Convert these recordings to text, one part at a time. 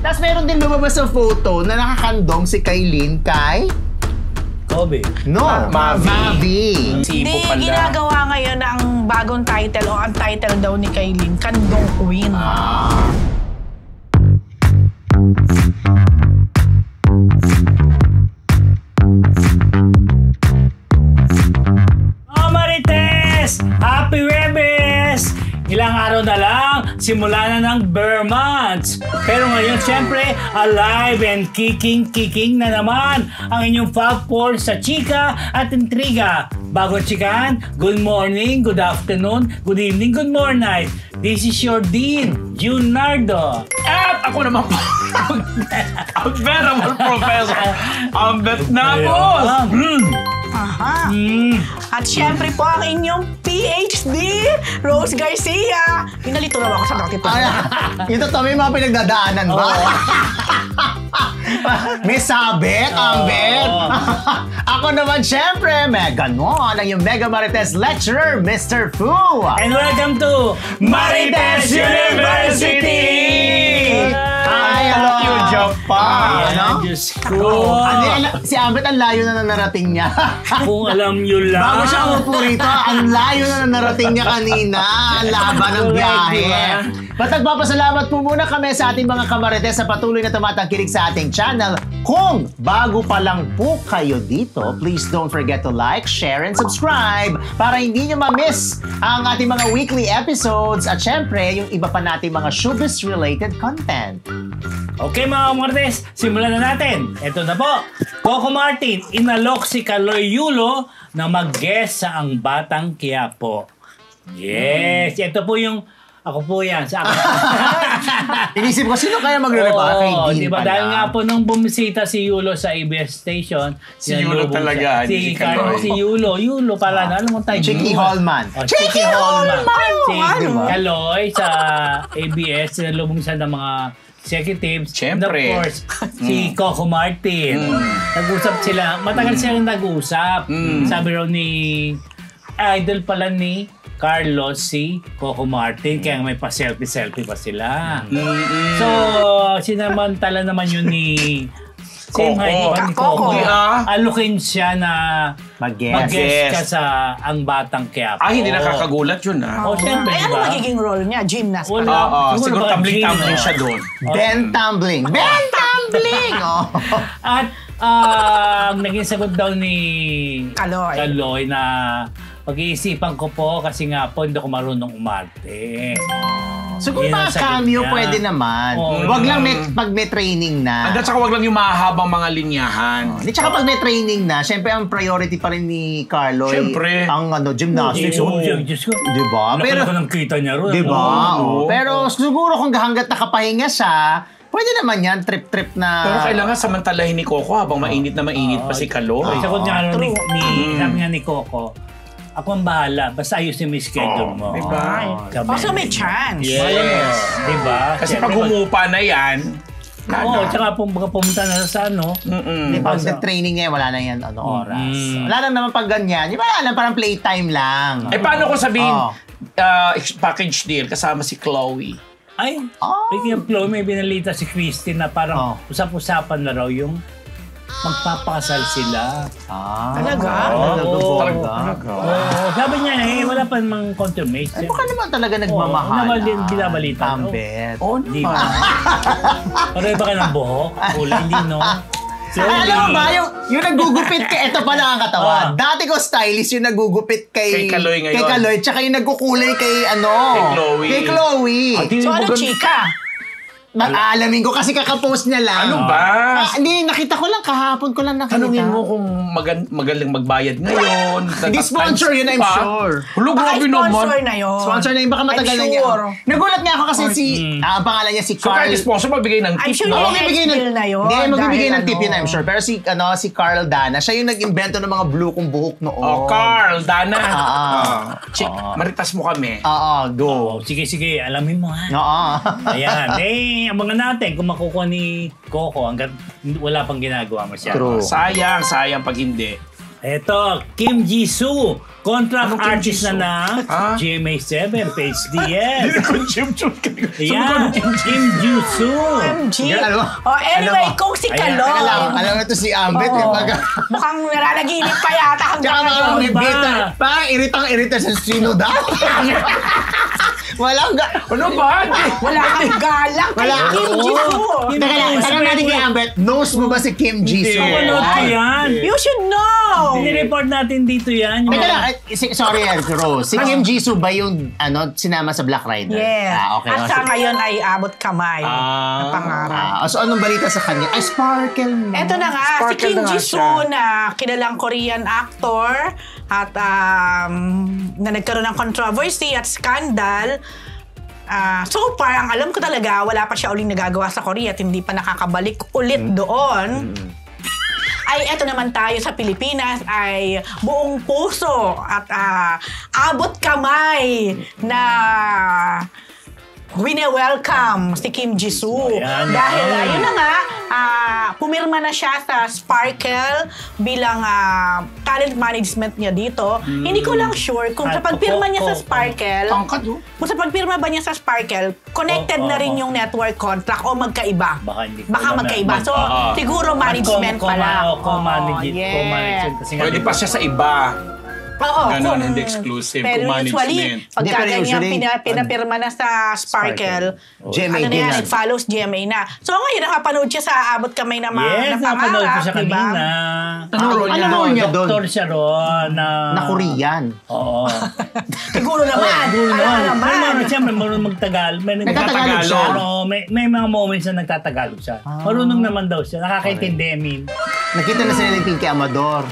Tapos meron din lumabas sa photo na nakakandong si Kailin kay... Kobe. No, Mavi. Hindi, ginagawa ngayon ang bagong title o ang title daw ni Kailin, Kandong Queen. Oh, Marites! Happy Webes! Ilang araw na lang, simula na ng Bear Months. Pero ngayon, syempre, alive and kicking na naman ang inyong Fab Four sa chika at intriga. Bago chikahan, good morning, good afternoon, good evening, good morning. This is your Dean, Junardo. At ako naman po, ang venerable professor, ang Betnapos. Aha. At syempre po ang inyong PhD, Rose Garcia. Pinalito na ako sa dati po. Ito to, may mga pinagdadaanan ba? May sabit, Ambet. Ako naman, syempre, mega ganon ang yung Mega Marites Lecturer, Mr. Fu. And welcome to Marites University! Ay, hello, Japan. Ano? Diyos ko. Si Ambet, ang layo na narating niya. Kung alam nyo lang. Bago siya umupo rito, ang layo na narating niya kanina. Ang laban ng biyahe. At nagpapasalamat po muna kami sa ating mga kamarites sa patuloy na tumatangkilik sa ating channel. Kung bago pa lang po kayo dito, please don't forget to like, share, and subscribe para hindi nyo ma-miss ang ating mga weekly episodes at syempre, yung iba pa nating mga showbiz-related content. Okay mga Marites, simulan na natin. Ito na po, Coco Martin, inalok si Kaloy Yulo na mag-guest sa Ang Batang Quiapo. Yes, ito po yung ako po yan, sa akin. Inisip ko, sino kaya magre-repara kay Dean diba, pala? dahil nga po nung bumisita si Yulo sa ABS station, Si Yulo talaga, si Kaloy. Si Yulo pala, alam mo tayo. Chicky Hallman. Chicky Hallman. Si Diba? Kaloy sa ABS, sinalubong siya ng mga executives. Siyempre. And of course, si Coco Martin. Nag-usap sila. Matagal silang nag-usap. Sabi raw ni idol pala ni Carlos si Coco Martin, kaya may pa-selfie pa sila. So, sinamantala naman yun ni Coco. ni Coco. Alukin siya na mag-guest ka sa Ang Batang Quiapo. Hindi nakakagulat yun Siyempre, Ay, ano diba? magiging role niya? Gymnast pa lang. Siguro baka tumbling-tumbling gym, siya doon. Ben Tumbling. Ben Tumbling! At naging sagot daw ni Kaloy na pag-iisipan ko po kasi nga po hindi ko marunong umarte. So kung Yun ang mga sagot cameo, niya. pwede naman. Wag lang pag may training na. At saka wag lang yung mahahabang mga linyahan. Hindi, tsaka pag may training na, syempre ang priority pa rin ni Carlo Syempre. ang gymnastics. Diyos ko. Diba? Pero ko ng kita niya ron. Diba? Oo. Pero siguro kung hanggat nakapahinga siya, pwede naman yan, trip-trip na... Pero kailangan samantalahin ni Coco habang mainit na mainit pa si Kaloy. Sagot nga sabi nga ni Coco, ako ang bahala, basta ayusin mo yung schedule mo. Diba? So may chance. Yes. Diba? Kasi pag humupa na yan, tsaka pumunta na sa ano. Di pag nag-training niya, wala na yan oras. Wala lang naman pag ganyan. Di ba, alam, parang playtime lang. paano ko sabihin, package deal kasama si Chloe? Ay, speaking of Chloe, may binalita si Christine na parang usap-usapan na raw yung magpapakasal sila. Talaga? Talaga. Sabi niya wala pa namang confirmation. Baka naman talaga nagmamahal. Binabalita. Tambet. Di ba? Pareho ba ka ng buhok? Kulay, hindi, no? Alam mo ba, yung naggugupit kay, ito pala ang katawan. Dati ko stylist yung naggugupit kay Kaloy ngayon. Kay Kaloy, tsaka yung nagkukulay kay Chloe. Kay Chloe. So ano, chika? Mag-aalamin ko kasi kakapost niya lang. Ano ba? Hindi, nakita ko lang kahapon ko lang nakita. Tanungin mo kung magaling magbayad ngayon. Hindi sponsor yun, I'm sure. Hulo, grabe naman. Sponsor na yun. Sponsor na yun, baka matagal na niya. sure. Nagulat nga ako kasi ang pangalan niya si So Carl. kahit sponsor, magbigay ng I'm tip. sure no? Magbibigay ng na yun. Hindi, magbibigay ng Dahil tip yun, I'm sure. Pero si Carl Dana, siya yung nag-invento ng mga blue kong buhok noon. Carl, Dana. Chick, maritas mo kami. Go. Sige, alamin mo ha. Oo. Ayan. Abangan natin kung makukuha ni Coco hanggang wala pang ginagawa masyado. True. Sayang pag hindi. Eto, Kim Jisoo, contract Anong Kim artist Jisoo? na GMA7, page DS. Yan, Kim Jisoo. OMG. Alam mo? Oh, anyway, Alam mo? kung si Ayan, Kalon. Alam mo ito si Ambet. Oo. Pag, Mukhang nalalaginip pa yata hanggang tsaka mga ngayon. may ba? bitter. Parang iritang-irita sa sino daw. Walang Ano ba? Wala kang galak kay Wala. Kim Oo. Jisoo. Teka lang, tanong natin kay Ambet, knows mo ba si Kim Jisoo? Napanood ko yan. You should know. Nireport natin dito yan. Teka lang, sorry Rose. Si Kim Jisoo ba yung sinama sa Black Rider? Yes. Okay. At sa ngayon ay abot kamay. Ah. Na pangarap. So anong balita sa kanya? Ay, Sparkle na. Eto na nga, si Sparkle Kim na nga Jisoo siya. na kilalang Korean actor at na nagkaroon ng controversy at scandal. So far, ang alam ko talaga, wala pa siya uling nagagawa sa Korea at hindi pa nakakabalik ulit doon. Ay eto naman tayo sa Pilipinas ay buong puso at abot kamay na wine-welcome si Kim Jisoo. Ayan, Dahil ayan. ayun na nga, pumirma na siya sa Sparkle bilang talent management niya dito. Hindi ko lang sure kung sa pagpirma niya sa Sparkle, Tangkad, oh. kung sa pagpirma ba niya sa Sparkle, connected na rin yung network contract o magkaiba. Baka hindi ko Baka alam. magkaiba. So, siguro management pala. Co-management. Kasi nga, Pwede pa siya sa iba. Oo. Ganon, kung- hindi exclusive, Pero kung usually, management. pagka Hindi, pero ganyan usually, pinapirma na sa Sparkle, GMA ano na din yan, yan. it follows GMA na. So ngayon, nakapanood siya sa abot kamay na yes, na napanood ko siya diba? kanina. Ano role niya? Ano role niya doon? Doktor siya ron. Na Korean. Oo. Siguro naman. Siguro Alam naman. naman. Pero siyempre, marunong magtagal. Nagtatagalog siya? Oo, may mga moments na nagtatagalog siya. Marunong naman daw siya. Nakakaintindi, I mean. Nakita na sila ni Pinky Amador.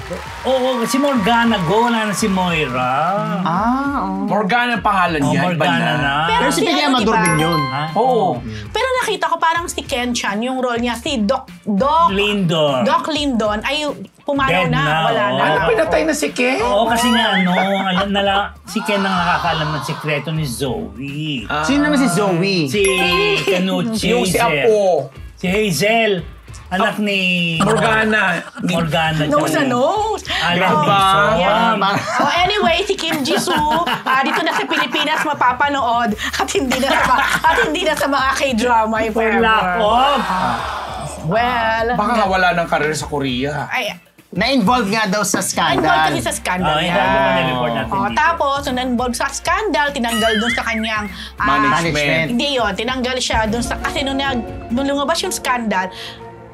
Oo, si Morgana Go, wala na si Moira. Morgana ang pangalan niya. iba Morgana na. Pero si Pinky ano, Amador diba? din yun. Ha? Oo. Pero nakita ko parang si Ken Chan, yung role niya, si Doc Lindor. Doc Lindon, ay pumanaw Dead na, na, wala oo. na. Ano, pinatay na si Ken? Oo, kasi nga si Ken ang nakakaalam ng sekreto ni Zoe. Sino naman si Zoe? Si Canucci. Yung si Apo. Si Hazel. Anak ni Morgana. Morgana. Nose na nose. Alam Graba. ni Yeah. Zoe. Anyway, si Kim Jisoo, dito na sa Pilipinas mapapanood at hindi na sa mga K-drama if ever. Wala ko. Well, Baka nga wala ng karir sa Korea. ay, Na-involve nga daw sa involved scandal. kasi sa scandal Hindi niya. naman na-report natin dito. Tapos, nung na-involve sa scandal, tinanggal dun sa kanyang Management. Hindi yun, tinanggal siya dun sa, kasi nung lumabas yung scandal,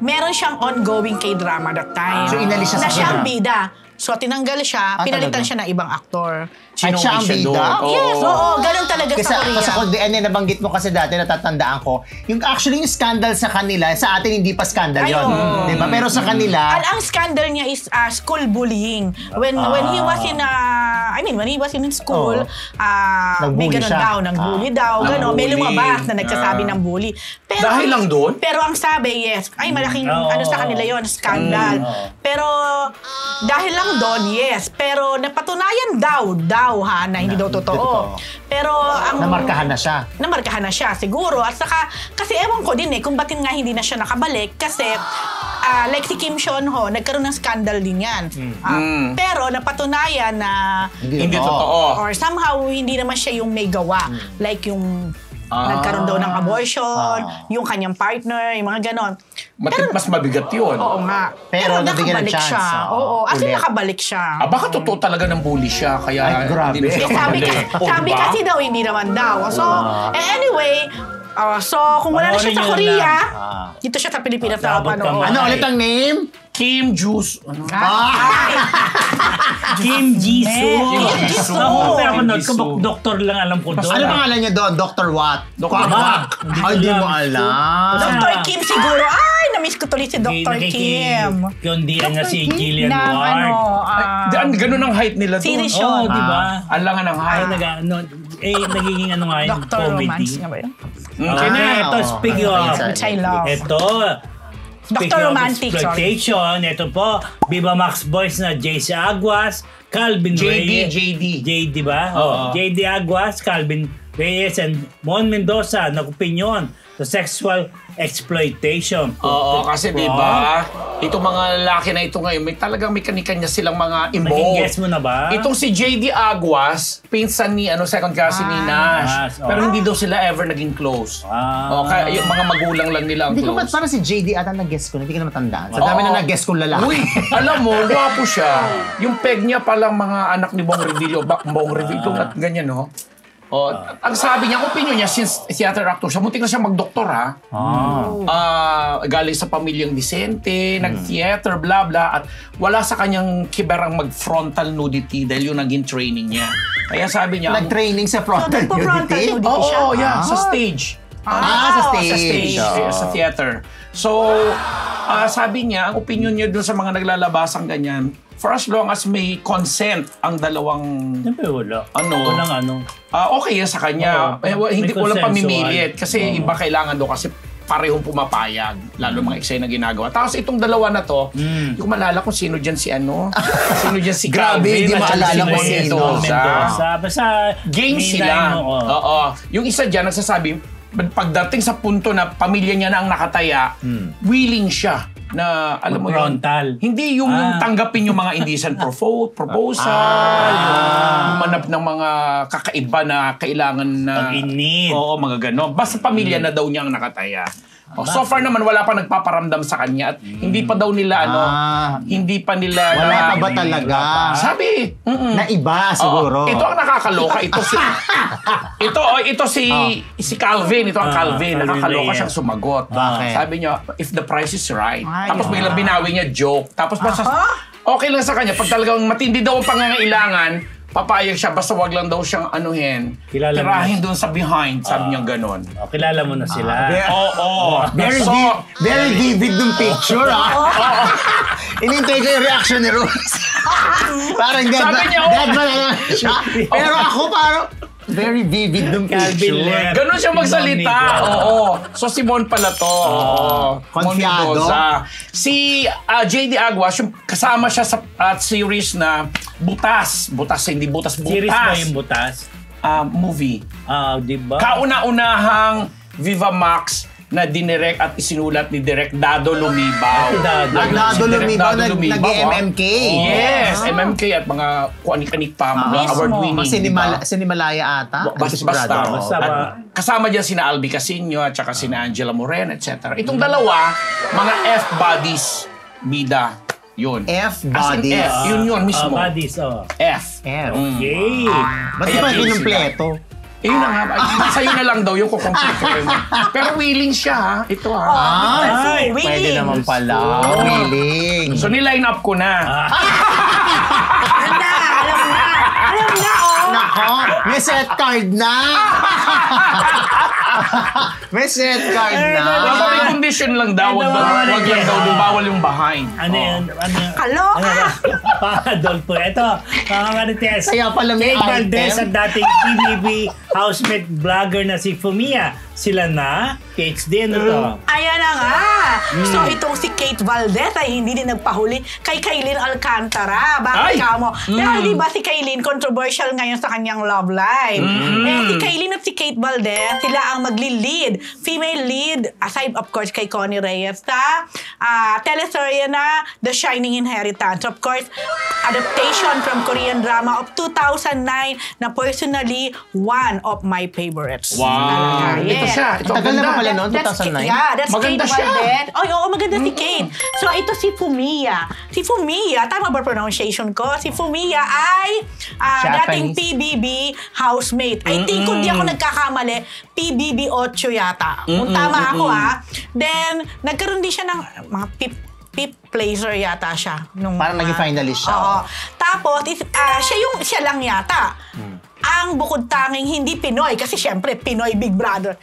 meron siyang ongoing K-drama that time. So, inalis siya sa na siyang kanya. bida. So, tinanggal siya, pinalitan talaga? siya ng ibang aktor. At siya ang Siya bida? doon. Oo. Yes, oo, ganun talaga Kasi sa Korea. kung nabanggit mo kasi dati, natatandaan ko, yung actually yung scandal sa kanila, sa atin hindi pa scandal Ay, yun. oo. Diba? Pero sa kanila, Ang scandal niya is school bullying. When he was in when he was in school, may Nagbully ganun siya. daw, nagbully daw, gano'n. May Nagbully. lumabas na nagsasabi ng bully. Pero, Dahil lang doon? Pero ang sabi, yes, ay malaking Oo. ano sa kanila yon scandal. Pero dahil lang doon, yes. Pero napatunayan daw ha, na hindi daw totoo. Pero ang namarkahan na siya. namarkahan na siya siguro at saka kasi ewan ko din kung ba't nga hindi na siya nakabalik kasi like si Kim Seon Ho nagkaroon ng scandal din yan. Pero napatunayan na Hindi totoo. or somehow hindi naman siya yung may gawa like yung nagkaroon daw ng abortion, yung kanyang partner, yung mga ganon. Mas mabigat yun. Oo nga. Pero nabigyan ng nakabalik chance, siya. Oo, as in ulit. nakabalik siya. Baka totoo talaga ng bully siya, kaya Ay, grabe. hindi na siya Sabi nakabalik. kasi daw, hindi naman daw. So, anyway, so kung wala na siya sa Panoorin nyo Korea, lang. dito siya sa Pilipinas na Abot kapanood. kamay. Ano ulit ang name? Kim Juice. Kim Jisoo. Kim Jisoo. Ako, pero Kim panood ko, Jisoo. doktor lang alam ko doon. Ano pangalan niya doon? Dr. What? Dr. Quack. Ay, hindi mo alam. Dr. Kim siguro. Ay, na-miss ko tuloy si Dr. Kim. Kundian na si Dr. Kim Gillian ng Ward. Ganun ang height nila Si doon. Rishon. Oo, di ba? Ang langan ng Ay, height. nagiging ano nga yun, Dr. comedy. Romance nga ba yun? Ito, speaking of, Which I love. ito, speaking Dr. of Romantic, sorry. exploitation, ito po, Viva Max Boys na JC Aguas, Calvin JD, Reyes. JD. JD ba? Oo. JD Aguas, Calvin Reyes and Mon Mendoza nag-opinyon sa sexual exploitation. Oo, kasi di ba, itong mga lalaki na ito ngayon, may kanya silang mga Naging involved. guess mo na ba? Itong si JD Aguas, pinsan ni second cousin ni Nash. Nash, Pero hindi daw sila ever naging close. Kaya yung mga magulang lang nila ang Hindi ko close. parang si JD ata nag-guess ko, hindi ko na matandaan. Sa dami na nag-guess kong lalaki. Uy, alam mo, gwapo siya. Yung peg niya palang mga anak ni Bong Revilla. Bong Revilla, ganyan, no? Ang sabi niya, opinion niya, since theater actor siya, muntik na siya mag-doktor, ha? Galing sa pamilyang disente, nag-theater, blah, blah, at wala sa kanyang kiberang mag-frontal nudity dahil yung naging training niya. Kaya sabi niya, Nag-training sa frontal nagpo-frontal nudity? nudity siya? Oo, yeah, sa stage. Sa stage. Sa stage, sa theater. So, sabi niya, ang opinion niya dun sa mga naglalabasang ganyan, for as long as may consent ang dalawang Siyempre wala. Walang okay yan sa kanya. Hindi ko lang pamimilit kasi iba kailangan daw kasi parehong pumapayag, lalo mga eksena na ginagawa. Tapos itong dalawa na to, hindi ko malala kung sino dyan si sino dyan si Grabe, Calvin, hindi at maalala sino kung si sino. Mendoza. Basta Game sila. Oo. Yung isa dyan nagsasabi, pagdating sa punto na pamilya niya na ang nakataya, willing siya na, alam mo yun, frontal. hindi yung tanggapin yung mga indecent proposal, yung manap ng mga kakaiba na kailangan na... Pag-init. Oo, mga ganon. Basta pamilya na daw niya ang nakataya. So far naman, wala pa nagpaparamdam sa kanya at hindi pa daw nila, hindi pa nila... Wala pa ba talaga? Sabi, Na iba siguro. ito ang nakakaloka. Ito si Calvin. Ito ang Calvin. Calvin Nakakaloka Reyes. siyang sumagot. Bakit? Sabi niya, if the price is right. Ay, Tapos biglang binawi niya joke. Tapos basta, okay lang sa kanya. Pag talagang matindi daw ang pangangailangan, papayag siya. Basta wag lang daw siyang anuhin. Kilala mo Tirahin doon sa behind. Sabi niya ganon. Kilala mo na sila. Very vivid ng picture, Inintay ko yung reaction ni Rose. Parang Sabi niya, dead man na siya. Pero ako parang very vivid ng Calvin picture. Ler. Ganon siya magsalita. Oo. So, si Mon pala to. Mon Confiado. Mendoza. Si JD Aguas, yung kasama siya sa series na Butas. Hindi Butas. Series ba yung butas? Movie. Di ba? Kauna-unahang Viva Max na dinirect at isinulat ni Direk Dado Lumibaw. Dado Lumibaw, nag-MMK. Yes, MMK at mga kuanik-anik pa, mga award-winning. Sinimalaya ata. Basta. At kasama dyan sina Albi Casino at saka sina Angela Moreno, etc. Itong dalawa, mga F-bodies, bida. Yun. F-bodies. As in F. Yun mismo. Bodies, F. Okay. Ba't di ba kinumpleto? Yun na nga. Sa'yo na lang daw yung kukumpletuhin mo. Pero willing siya, ha? Ito, ha? Ay, Pwede naman pala. Willing. So, niline up ko na. Alam na, Nako, may set card na. May set card na. Basta may condition lang daw. Wag lang daw. Bawal yung behind. Ano yun? Kaloka! Adolfo. Ito, mga kanites. Kaya pala may Kate Valdez item. at dating PBB housemate vlogger na si Fumia. Sila na, PhD, ano to? Ayan na nga. So itong si Kate Valdez ay hindi din nagpahuli kay Kailin Alcantara. Bakit Ay! ka mo? Pero di ba si Kailin controversial ngayon sa kanyang love life? Si Kailin at si Kate Valdez, sila ang magli-lead. Female lead, aside of course kay Connie Reyes sa teleserye na The Shining Inheritance. Of course, adaptation from Korean drama of 2009 na personally one of my favorites. Wow. Yes. Ito siya. Ito Tagal na ganda. ba pala noon? That's 2009? that's Maganda Kate siya. Valdez. Oo, maganda si Kate. So, ito si Fumia. Si Fumia, tama ba pronunciation ko? Si Fumia ay dating Japanese. PBB housemate. I think kung di ako nagkakamali, PBB 8 yata. Kung tama ako Then, nagkaroon din siya ng mga fifth placer yata siya. Parang naging finalist siya. Oo. Tapos, siya lang yata. Ang bukod tanging hindi Pinoy, kasi syempre Pinoy Big Brother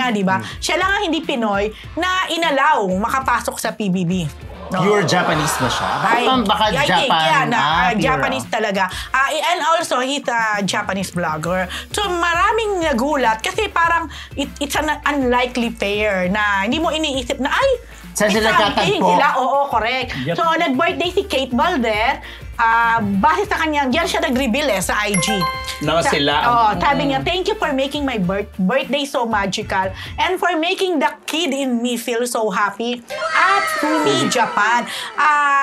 nga, di ba? Siya lang ang hindi Pinoy na inalaw makapasok sa PBB. No. Pure Japanese ba siya? Baka I think, Japan. pure, Japanese talaga. And also, he's a Japanese vlogger. So, maraming nagulat kasi parang it's an unlikely pair na hindi mo iniisip na, Saan sila something. nagkatagpo? Oo, correct. Yep. So, nag-birthday si Kate Valdez. base sa kanya, diyan siya nag-reveal sa IG. Sila. Sabi niya, thank you for making my birthday so magical and for making the kid in me feel so happy at Pumi Japan.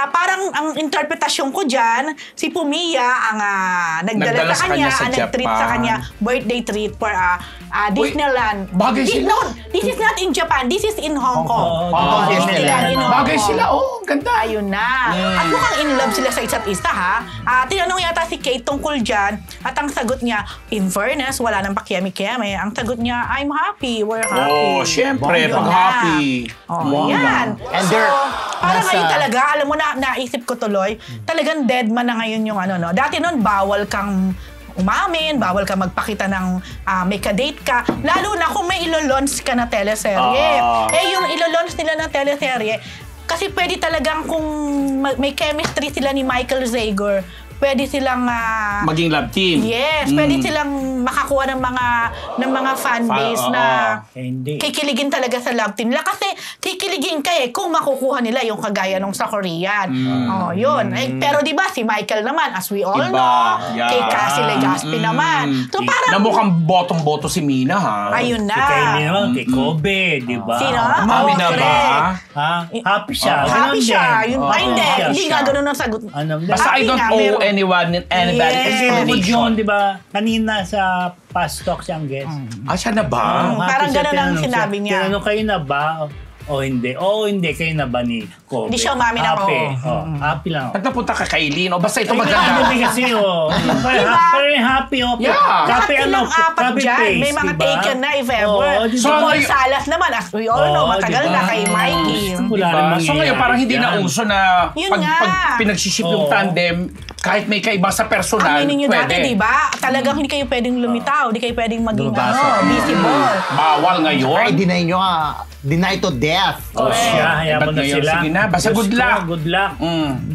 Parang ang interpretasyon ko dyan, si Pumiya ang nagdala sa kanya, nag-treat sa kanya, birthday treat for Disneyland. Bagay sila. No, this is not in Japan, this is in Hong Kong. Disneyland. In Hong Bagay Kong. sila. Ganda. Ayun na. At mukhang in love sila sa isa't isa, ha? Tinanong yata si Kate tungkol dyan at ang sagot niya, in fairness, wala nang pakiami-kiami. Ang sagot niya, I'm happy, we're happy. Syempre, Yun pag na. happy. Yan. And So, they're parang nasa- ngayon talaga, alam mo na, naisip ko tuloy, talagang dead man na ngayon yung ano, no? Dati nun, bawal kang umamin, bawal ka magpakita ng may ka-date ka. Lalo na kung may ilo-launch ka na teleserye. Yung ilo-launch nila na teleserye, kasi pwede talagang kung may chemistry sila ni Michael Zager, pwede silang Maging love team. yes, pwede silang makakuha ng mga fan base na Hindi. kikiligin talaga sa love team nila kasi kikiligin ka kung makukuha nila yung kagaya nung sa Korean. Yun. Pero di ba si Michael naman, as we all Iba. know, Yeah. kay Cassie Legaspi naman. So parang Na mukhang botong-boto si Mina, ha? ayun na. Kay Amy naman, kay Kobe, di ba? Sino? Mami na ba? correct. Happy siya. Happy Ganun siya. din. Yun, hindi. Happy Hindi siya. nga ganun ang sagot. Ano, Basta I Happy don't nga, owe meron. anybody Yes. Kasi bukod explanation. yun, di ba? Kanina sa past talk siyang guest. Siya na ba? Parang Happy siya, ganun ang tinanong sinabi siya. niya. Tinanong kayo na ba? O hindi. O hindi, kayo na ba ni Kobe? Hindi siya umamin ng Happy. oo. Happy lang. Ba't napunta ka kay Lino? Basta ito Ano maganda. din kasi, Diba? Very happy, okay. Yeah. Lahat Happy, silang apat happy dyan. face, May mga diba? taken na if ever. Oo, Si diba? Paul Salas naman, as we all know, matagal diba? na kay Mikey. Wala Diba? namang So ngayon parang hindi na yan. uso na Yun pag nga. pinagsiship yung Oo. tandem, kahit may kaiba sa personal, Aminin nyo pwede. dati, di ba? Talagang hindi kayo pwedeng lumitaw. Hindi kayo pwedeng maging Lumabasa. visible. Bawal ngayon. Ay, deny nyo deny to death. O siya, hayaan mo Ba't na ngayon? sila. Sige na, basta Diyos good ko, luck. Good luck.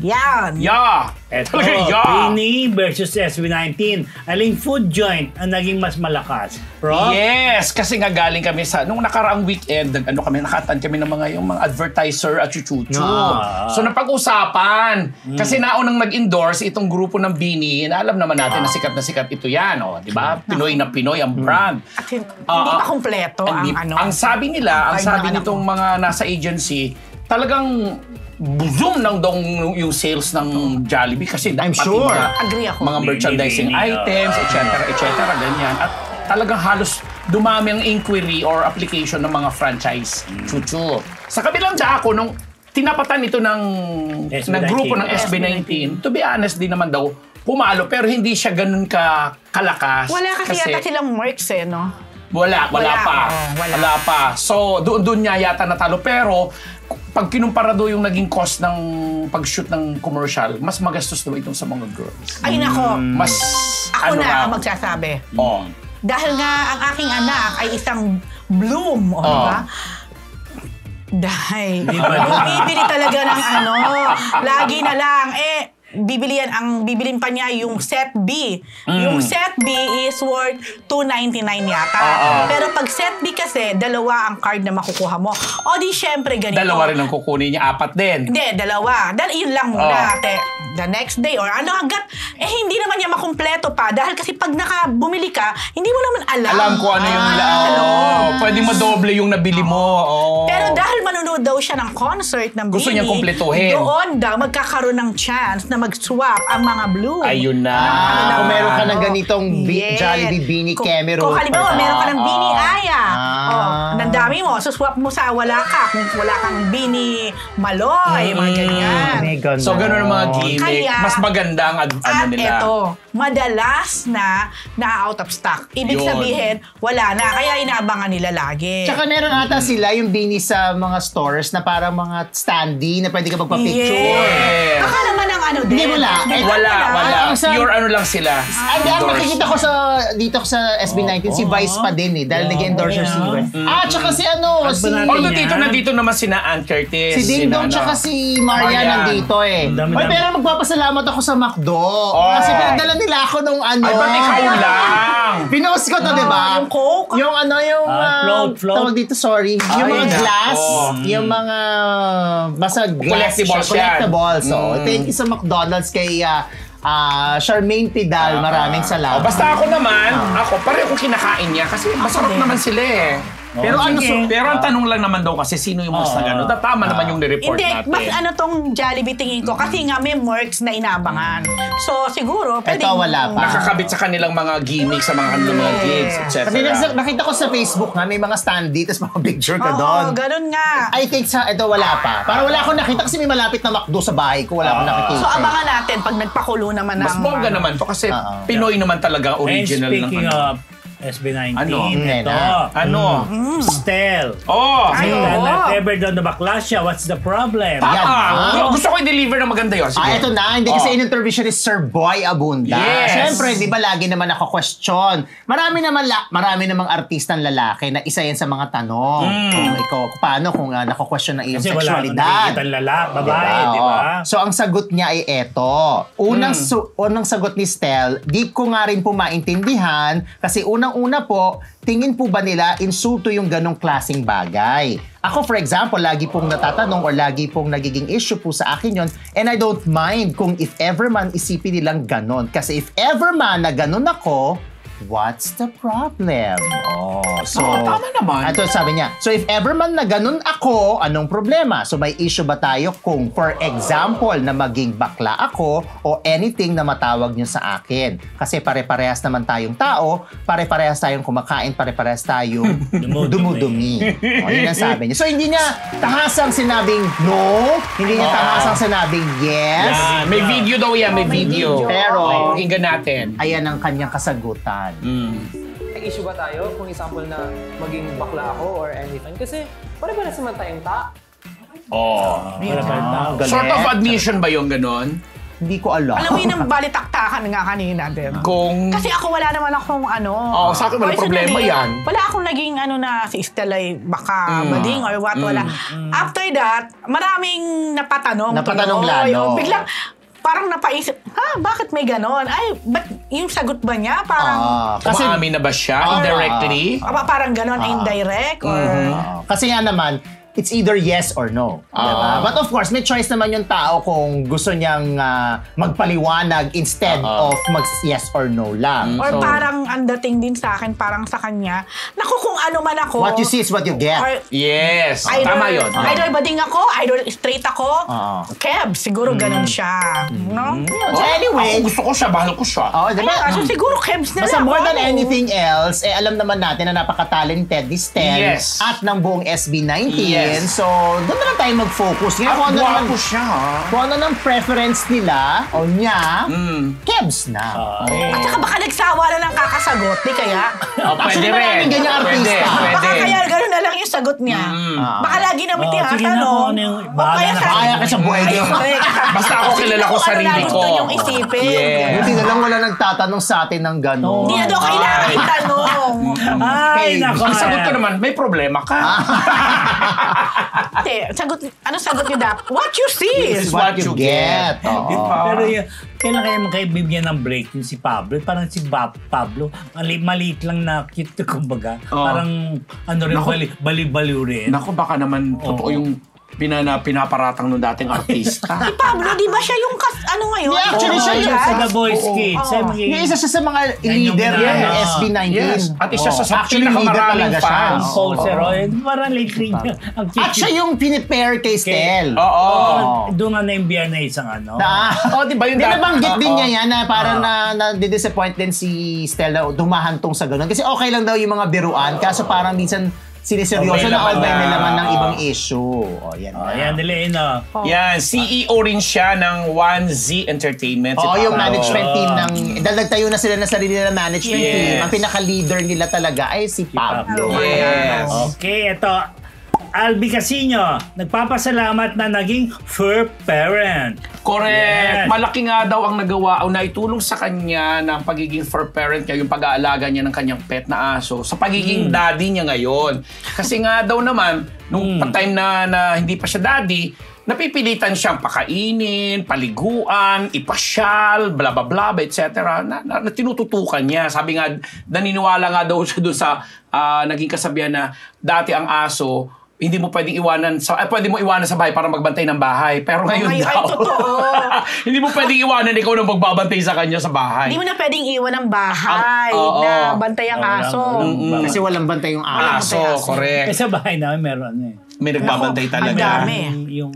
Yan. Yeah. Eto, Yeah. Pini versus SB19. Aling food joint ang naging mas malakas? Rob? Yes, kasi nga galing kami sa nung nakaraang weekend, nakatan kami ng yung mga advertiser at chuchuchu. Ah. So napag-usapan kasi naunang nag-endorse itong grupo ng Bini, na alam naman natin na sikat ito 'yan, di ba? Pinoy na Pinoy ang brand. At hindi pa kumpleto ang ano. Ang sabi nila, ang Ay, sabi mga nitong mga nasa agency, talagang zoom lang daw yung sales ng Jollibee kasi I'm pati sure. Agree ako. mga merchandising Bini, items, etc., ganyan. At talagang halos dumami ang inquiry or application ng mga franchise chuchu. Sa kabilang dako, nung tinapatan ito ng grupo ng SB19, to be honest, di naman daw pumalo, pero hindi siya ganun kalakas. Wala kasi yata silang marks no? Wala pa. Wala pa. So, doon niya yata natalo. Pero, pag kinumpara do yung naging cost ng pag-shoot ng commercial, mas magastos daw itong sa mga girls. Ay nako. Mas, Ako na raw. ang magsasabi. Oh. Dahil nga ang aking anak ay isang bloom, di ba? Dahil, bibili talaga ng lagi na lang, bibilin pa niya yung set B. Yung set B is worth $299 yata. Pero pag set B kasi, dalawa ang card na makukuha mo. O di syempre ganito. Dalawa rin ang kukunin niya, 4 din. Hindi, dalawa. Dahil yun lang muna. The next day or hanggat, hindi naman niya makumpleto pa. Dahil kasi pag bumili ka, hindi mo naman alam. Alam ko ano yung pwede madoble yung nabili mo. Pero dahil manonood daw siya ng concert ng Gusto Bini, niyang kumpletuhin. doon daw magkakaroon ng chance na mag-swap ang mga blue. Ayun na. Kung meron ka ng ganitong Jollibee Bini Kemi Kung halimbawa, meron ka ng Bini Aya. Ah. Nandami mo, swap mo sa wala ka. Kung wala kang Bini Maloy, mga ganyan. So, ganun ang mga gimmick. Kaya- Mas maganda ang At nila. eto, madalas na out of stock. Ibig Yun. sabihin, wala na. Kaya inaabangan nila lagi. Tsaka meron ata sila yung Bini sa mga stores na parang mga standee na pwede ka magpa-picture. Yes. Baka naman ang din. Hindi, wala. Wala. Ang sa- Pure ano lang sila. Ang nakikita ko dito sa SB19, si Vice pa din dahil nag-endorse si Vice. Tsaka si si... Although nandito naman sina Ann Curtis. Si Ding Dong tsaka si Marian Marian. nandito eh. Ang dami- Oy, pero magpapasalamat ako sa McDo. Kasi pinadala nila ako nung Ay, ba't ikaw lang? Pinost ko to, di ba? Yung Coke? Yung Float. tawag dito, sorry. Yung Ay, mga glass, nako. yung mga basta glass Collectibles siya, collectibles. yan. So, thank you sa McDonald's kay Charmaine Pidal. Maraming salamat. Basta ako naman, pareho kong kinakain niya kasi masarap naman sila eh. Pero ang tanong lang naman daw kasi sino yung mas nagano. Tama naman yung ni-report Hindi, natin. mas tong Jollibee tingin ko kasi nga may mercs na inabangan. So siguro pwede. Ito wala pa. Nakakabit sa kanilang mga gimmicks, sa mga kanilang mga gigs, etc. Kasi nakita ko sa Facebook nga, may mga standee, tapos mga picture ka doon. Oo, ganun nga. I think ito wala pa. Parang wala akong nakita kasi may malapit na McDo sa bahay ko. Wala akong nakikita. So abangan natin pag nagpakulo naman Mas bongga naman to kasi Pinoy naman talaga original And speaking ng of SB19, Ano? Stel. Ay, Never daw na bakla siya. What's the problem? Yan. Gusto ko i-deliver na maganda yun. Sige. Ito na. Hindi kasi in-interview siya ni Sir Boy Abunda. Yes. Siyempre, di ba lagi naman ako-question. Marami namang artistang lalaki na isa yan sa mga tanong. Kung nako-question ng iyong Kasi wala akong sexualidad. nakikita babae, di ba? So, ang sagot niya ay eto. Unang sagot ni Stel, di ko nga rin po maintindihan kasi unang-una po, tingin po ba nila insulto yung ganong klaseng bagay? Ako, for example, lagi pong natatanong or lagi pong nagiging issue po sa akin yon, and I don't mind kung if ever man isipin nilang ganon. Kasi if ever man na ganon ako, what's the problem? Tama naman. Ito sabi niya, so if ever man na ganun ako, anong problema? So may issue ba tayo kung, for example, na maging bakla ako o anything na matawag niyo sa akin? Kasi pare-parehas naman tayong tao, pare-parehas tayong kumakain, pare-parehas tayong dumudumi. Yun ang sabi niya. So hindi niya tahasang sinabing no, hindi niya tahasang sinabing yes. May video daw yan, may video. Pero, pakinggan natin. ayan ang kanyang kasagutan. May issue ba tayo kung example na maging bakla ako or anything? Kasi pare-pares naman tayong Galing. Sort of admission ba yung ganon? Hindi ko alam. Alam mo yun ang balitaktakan nga kanina din. Kasi ako wala naman akong sa akin wala problema yan. Wala akong naging na si Estelle ay baka bading or what, wala. After that, maraming napatanong lalo. Biglang, parang napaisip, bakit may ganon? Ay, ba't yung sagot ba niya? Parang, Kasi umaamin na ba siya indirectly? parang ganon, indirect? Or, kasi nga naman, it's either yes or no. Diba? But of course, may choice naman yung tao kung gusto niyang magpaliwanag instead of yes or no lang. or parang ang dating din sa akin, parang sa kanya, naku, kung ano man ako. What you see is what you get. Or, Yes. Tama yun. Either bading ako, either straight ako, Kev, siguro ganun siya. No? So anyway, Ako gusto ko siya, bahal ko siya. diba? So siguro Kevs na Basta lang. more than anything else, alam naman natin na napaka-talented ni Stel Yes. at ng buong SB19. Yes. So, doon na lang tayo mag-focus. Ngayon, At guwapo siya. kung ano ng preference nila o niya, Kebs na. At saka baka nagsawa na ng kakasagot, di kaya? Pwede Actually, rin. maraming ganyang artista. Baka kaya gano'n na lang yung sagot niya. Baka lagi namin sige na tinatanong. kung ano yung bahala na Kaya ka sa buhay niyo. Basta ako kilala ko sarili ko. Ano na yung isipin. Yes. Buti na lang wala nagtatanong sa atin ng gano'n. Hindi na daw kailangan itanong. Ay, nako. Ang sagot ko naman, may problema ka. Ano sagot niyo dapat? What you see. This is what you get. Pero yun, kailan kaya makaibigyan ng break yung si Pablo? Parang si Pablo, maliit lang na cute, kumbaga. Parang ano rin, bali-baliw rin. Naku, baka naman totoo yung pinaparatang nung dating artista. Si Pablo, di ba siya yung ano ngayon? Yeah, actually, siya yun. Sa The Boys Kids. Yung isa siya sa mga leader Yan yung ng SB19. Yes. At isa sa Actually, leader pinakamaraming talaga siya. fans. Poser, parang lately niya. Ang cute. At siya yung pinipair kay Stel. Oo. Doon nga na-imbiyan na isang ano. Di ba yung Hindi nabanggit din niya yan na parang na-disappoint din si Stel na dumahantong sa ganun. Kasi okay lang daw yung mga biruan. Kaso parang minsan siniseryoso Okay na naman may na. naman ng ibang issue. Yan na. Ayan, dili na. Yan, CEO rin siya ng 1Z Entertainment. Si yung Pablo. management team ng... Dahil nagtayo na sila ng sarili na management Yes. team. Ang pinaka-leader nila talaga ay si Pablo. Yes. Okay, ito. Albi Casino, nagpapasalamat na naging fur parent. Correct. Yes. Malaki nga daw ang nagawa o naitulong sa kanya ng pagiging fur parent niya, yung pag-aalaga niya ng kanyang pet na aso, sa pagiging daddy niya ngayon. Kasi nga daw naman, nung time na hindi pa siya daddy, napipilitan siyang pakainin, paliguan, ipasyal, bla bla bla, etc. Na tinututukan niya. Sabi nga, naniniwala nga daw siya doon sa naging kasabihan na dati ang aso hindi mo pwedeng iwanan pwede mo iwanan sa bahay para magbantay ng bahay. Pero ngayon Ay, daw. totoo. Hindi mo pwedeng iwanan ikaw na magbabantay sa kanya sa bahay. Hindi mo na pwedeng iwan ng bahay Oo. na bantay ang aso. Kasi walang bantay yung aso. Aso, correct. Sa bahay namin meron May nagbabantay Naku, talaga. ang dami. Yung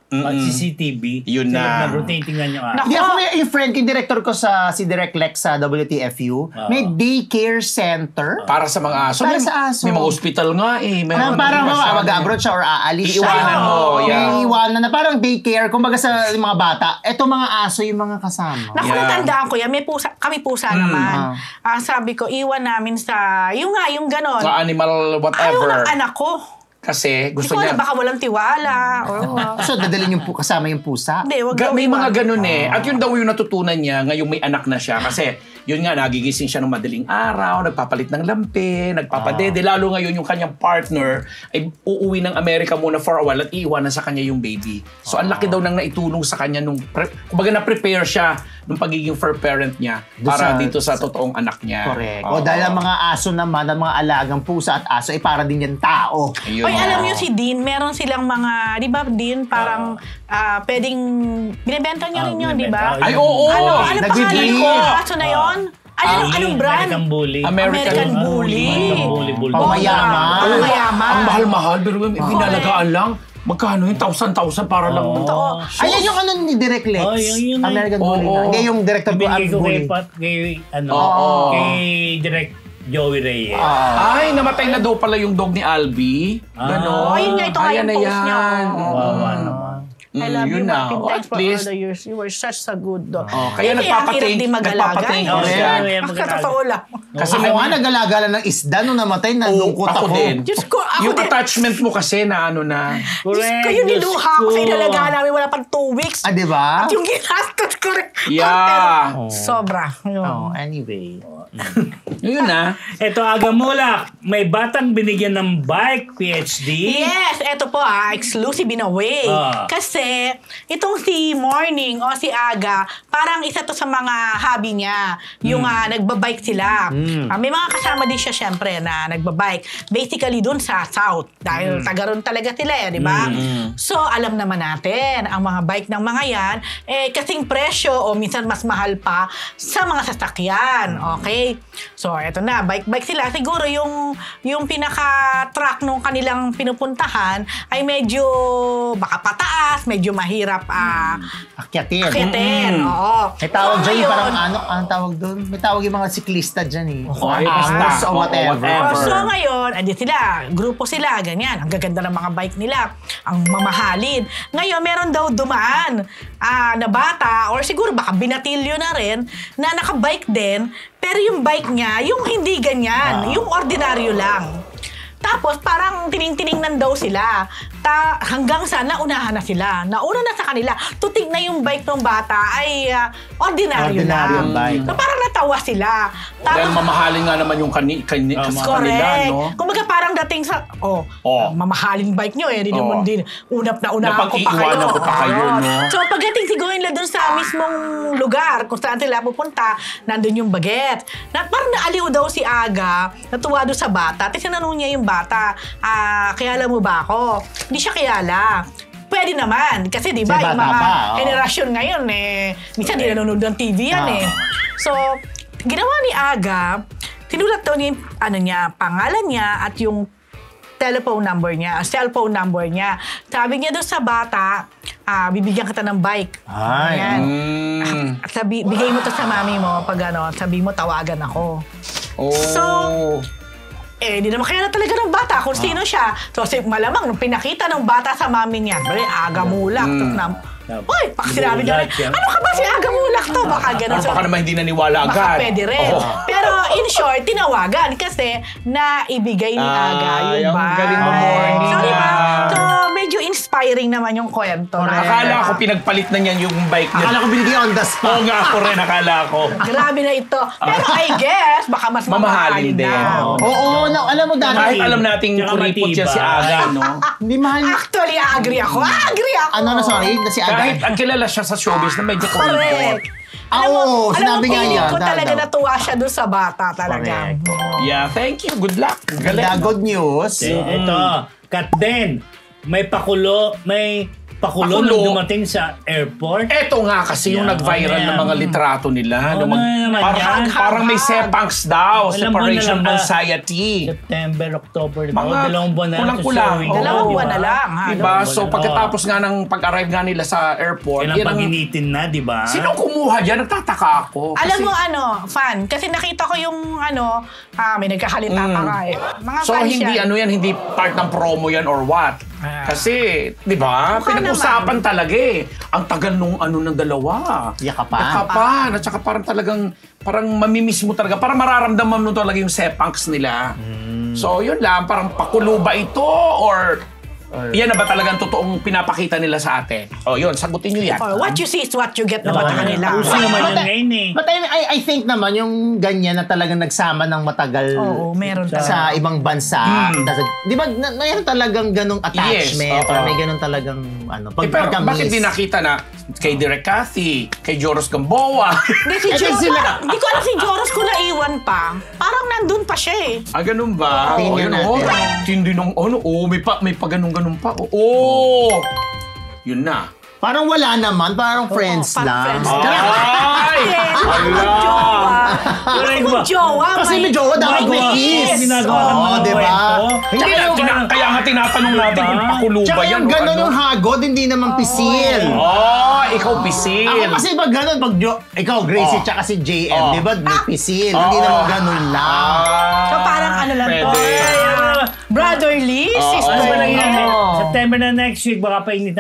CCTV. Yun na. Nag-rotate tingnan yung Naku. Hindi ako yung friend, yung director ko si Direct Lex sa WTFU, may daycare center. Para sa mga aso. Para sa aso. May mga hospital nga eh. Parang mag-abroad siya or aalis siya. Iiwanan mo, yeah. May iwanan na parang daycare. Kumbaga sa mga bata, eto mga aso yung mga kasama. Naku, Yeah. natandaan ko yan. May pusa, kami pusa naman. Sabi ko, iwan namin sa, yung ganon. Sa animal Ayaw whatever. ng anak ko. Kasi Hindi gusto ko alam, niya. baka walang tiwala. Or what. So, dadalhin yung kasama yung pusa. Hindi, wag daw May mga iwan. ganun eh. At yun daw yung natutunan niya ngayong may anak na siya. Kasi yun nga, nagigising siya ng madaling araw, nagpapalit ng lampi, nagpapadede. Lalo ngayon yung kanyang partner ay uuwi ng Amerika muna for a while at iiwanan sa kanya yung baby. So ang laki daw nang naitulong sa kanya nung, kumbaga na-prepare siya nung pagiging fur parent niya para dito sa totoong anak niya. Correct. O dahil ang mga aso naman, ang mga alagang pusa at aso ay para din yan tao. Ayun. Oy, alam niyo si Dean, meron silang mga, di ba Dean, parang pwedeng, binibenta niya rin yun, di ba? Ay, oo! Ano Nagbibigay. pangalan ko? Aso na yun? Anong brand? American Bully. American Bully. American Bully. Pamayaman. Pamayaman. Ang mahal-mahal, pero binalagaan lang. Magkano yung 1,000 para lang. Totoo. Ayan yung ano ni Direct Lex. Oh, yung American Oo. Bully. Hindi yung director ko, Ibigay ko Bully. kay Direct Joey Reyes. Ay, namatay na daw pala yung dog ni Albi. Ganon. Oh, yun nga, ito nga Ayan yung na post niya. yan. Wawa naman. I love yun you, na. Martin. Oh, Thanks at for all least. the years. You were such a good dog. Kaya ang hirap din mag-alaga. nagpapathank Oh, siya. yeah. Sa totoo lang. Kasi Ako nga nag-alagala ng isda nung namatay, nalungkot ako ako. din. Diyos ko, ako Yung din. attachment mo kasi na ano na. Diyos ko, yung niluha ko sa inalagaan namin wala pang 2 weeks. Ah, di ba? At yung ginastos ko rin. Yeah. Pero, sobra. Yun. Oh, anyway. Yun na. Ito, Aga Mulak, may batang binigyan ng bike, PhD. Yes, eto po exclusive in a way. Kasi itong si Morning o si Aga, parang isa to sa mga hobby niya. Yung nagbabike sila. May mga kasama din siya syempre na nagbabike. Basically dun sa South. Dahil taga ron talaga sila di ba? So alam naman natin, ang mga bike ng mga yan, kasing presyo o minsan mas mahal pa sa mga sasakyan. Okay? So eto na, bike sila. Siguro yung pinaka-track nung kanilang pinupuntahan ay medyo baka pataas, medyo mahirap Akyatin. Oo. May tawag So, dyan, ngayon, parang anong tawag doon? May tawag yung mga siklista dyan eh. Ay, basta. or whatever. So ngayon, andi sila, grupo sila, ganyan. Ang gaganda ng mga bike nila, ang mamahalin. Ngayon, meron daw dumaan na bata, or siguro baka binatilyo na rin, na nakabike din, pero yung bike niya, yung hindi ganyan, yung ordinaryo lang. Tapos parang tining-tiningnan daw sila. Hanggang sa naunahan na sila. Nauna na sa kanila. Tutig na yung bike ng bata ay ordinaryo Ordinaryong lang. bike. So parang natawa sila. Dahil mamahalin nga naman yung kanila, Correct. no? Kumbaga parang dating sa, mamahalin bike nyo eh. Di naman din, unap na unahan ko pa kayo. Napag-iiwanan ko pa kayo, no? So pagdating siguro nila dun sa mismong lugar kung saan sila pupunta, nandun yung baget. Parang naaliw daw si Aga, natuwa doon sa bata. Tapos tinanong niya yung bata, kaya alam mo ba ako? Hindi siya kilala. Pwede naman. Kasi di ba, Kasi yung bata mga pa, henerasyon ngayon minsan di nanonood ng TV yan So, ginawa ni Aga, tinulat daw niya yung pangalan niya at yung cellphone number niya. Sabi niya doon sa bata, bibigyan kita ng bike. Ay. Ayan. Bigay mo to sa mami mo pag sabi mo tawagan ako. So, di naman kaya na talaga ng bata kung sino siya. So, malamang nung pinakita ng bata sa mami niya, Aga Mulak. Uy, baka sinabi niya rin, ano ka ba si Aga Mulak to? Baka gano'n. Baka naman hindi naniwala agad. Baka pwede rin. Pero in short, tinawagan kasi naibigay ni Aga yung ang bike. galing mo, Morning. So, diba? So, medyo inspiring naman yung kwento. Akala ko pinagpalit na niyan yung bike niya. Akala ko binigay on the spot. Oo nga ako rin, akala ko. Grabe na ito. Pero I guess, baka mas Mamahalin mamahalin din. na. Oo, alam mo dati. Kahit alam nating Tsaka kuripot siya matibay. si Aga, no? Hindi mahal. Actually, agree ako. Sorry, na si Aga. Kahit ang kilala siya sa showbiz na medyo kuripot. Correct. Oo, sinabi nga feeling yan. ko talaga daw. natuwa siya doon sa bata talaga. Correct. Yeah, thank you. Good luck. Galing. Ganda, good news. Ito, Kat din, may pakulo Pakulo. nung dumating sa airport. Eto nga kasi yung Yeah, nag-viral ano na yan? mga litrato nila. Ano naman parang, yan? parang may sepangs daw. Alam mo na Separation lang ba? anxiety. September, October, Mga 2 buwan na kulang-kulang. showing Oo. na, Dalawang di buwan ba? na lang. Diba? Ano? So pagkatapos nga ng pag-arrive nga nila sa airport, Kailang yan ang... paginitin na, di ba? Sino kumuha dyan? Nagtataka ako. Alam Kasi- mo fan, kasi nakita ko yung may nagkakalita pa nga eh. Mga So fans hindi yan. hindi part ng promo yan or what? Kasi, 'di ba? Mukha Pinag-usapan talaga eh. Ang tagal nung ng dalawa. Yakapan. At saka parang mamimiss mo talaga. Parang mararamdaman mo talaga yung sepangs nila. So, yun lang. Parang pakulo ba ito or yan na ba talagang totoong pinapakita nila sa atin? O yun, sagutin nyo yan. Or what you see is what you get naman sa kanila. Uso naman yun ngayon eh. But I think naman yung ganyan na talagang nagsama ng matagal Oo, meron sa ibang bansa. Di ba, mayroon talagang ganong attachment. Yes, oo. Or may ganon talagang Pero bakit di nakita na kay Direk Cathy, kay Joros Gamboa? Hindi, si Eto Joros, sila. hindi ko alam si Joros ko naiwan pa. Parang nandun pa siya eh. Ganun ba? Tingnan Yun, natin. tindi nung may pa ganun pa. Yun na. Parang wala naman, parang friends parang lang. friends lang. Ay! Wala. Jowa. Kasi may jowa dapat may kiss. Ginagawa ng Oo, mga di ba? kwento. Hindi Kaya, naman. kaya nga tinatanong natin kung pakulo ba Tsaka yan yung o ganon ano. yung hagod, hindi naman pisil. Ikaw bisil. Ako kasi pag ganon, ikaw Gracie tsaka si JM, di ba? May pisil. Hindi naman ganon lang. So parang ano lang to. Pwede. Brotherly, sister. Ano ba lang yan? Oo. September na next week, baka painit.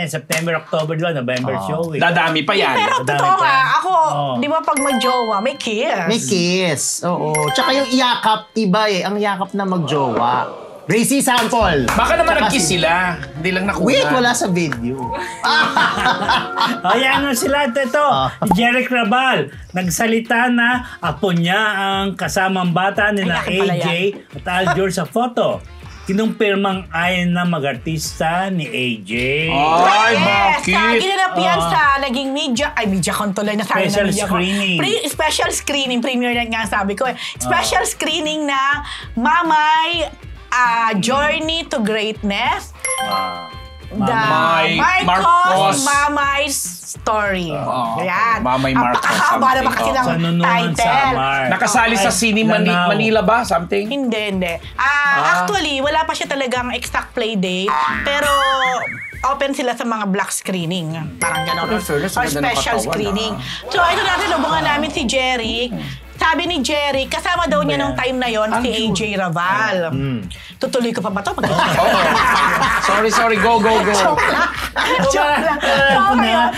September, October, November showing. Dadami pa yan. Pero Madami totoo pa. nga, ako, Oo. di ba pag mag-jowa, may kiss. May kiss. Oo. Tsaka yung yakap, iba eh. Ang yakap na magjowa. Gracie sample. Baka naman Tsaka nag-kiss sila. Hindi lang nakuha. Wait, wala sa video. Ayan na sila. Ito, si Jeric Rabal. Nagsalita na apo niya ang kasamang bata ni na Ay, akin pala AJ at Aljur sa photo. Kinumpirmang ayaw na mag-artista ni AJ. Ay, bakit? Ginanap yan sa naging media con tuloy na sabi Special ng media screening. Special screening, premiere na nga sabi ko. Special screening na Mamay Journey to Greatness. Mamay Marcos Marcos. Mamay's Story. Ayan. Mamay Ang Marcos pakahaba na something. kasi ng Sa Nunuan title. Samar. Nakasali sa Cine Lanao. Manila ba? Something? Hindi. Actually, wala pa siya talagang exact play date. Pero open sila sa mga block screening. Parang gano'n. In fairness, Or ang ganda ng special katawan, screening. So, ito natin, lubungan namin si Jerry. Sabi ni Jerry, kasama daw niya nung time na yon si AJ Raval. Tutuloy ko pa ba ito? Sorry. Go. Joke lang. So, ngayon,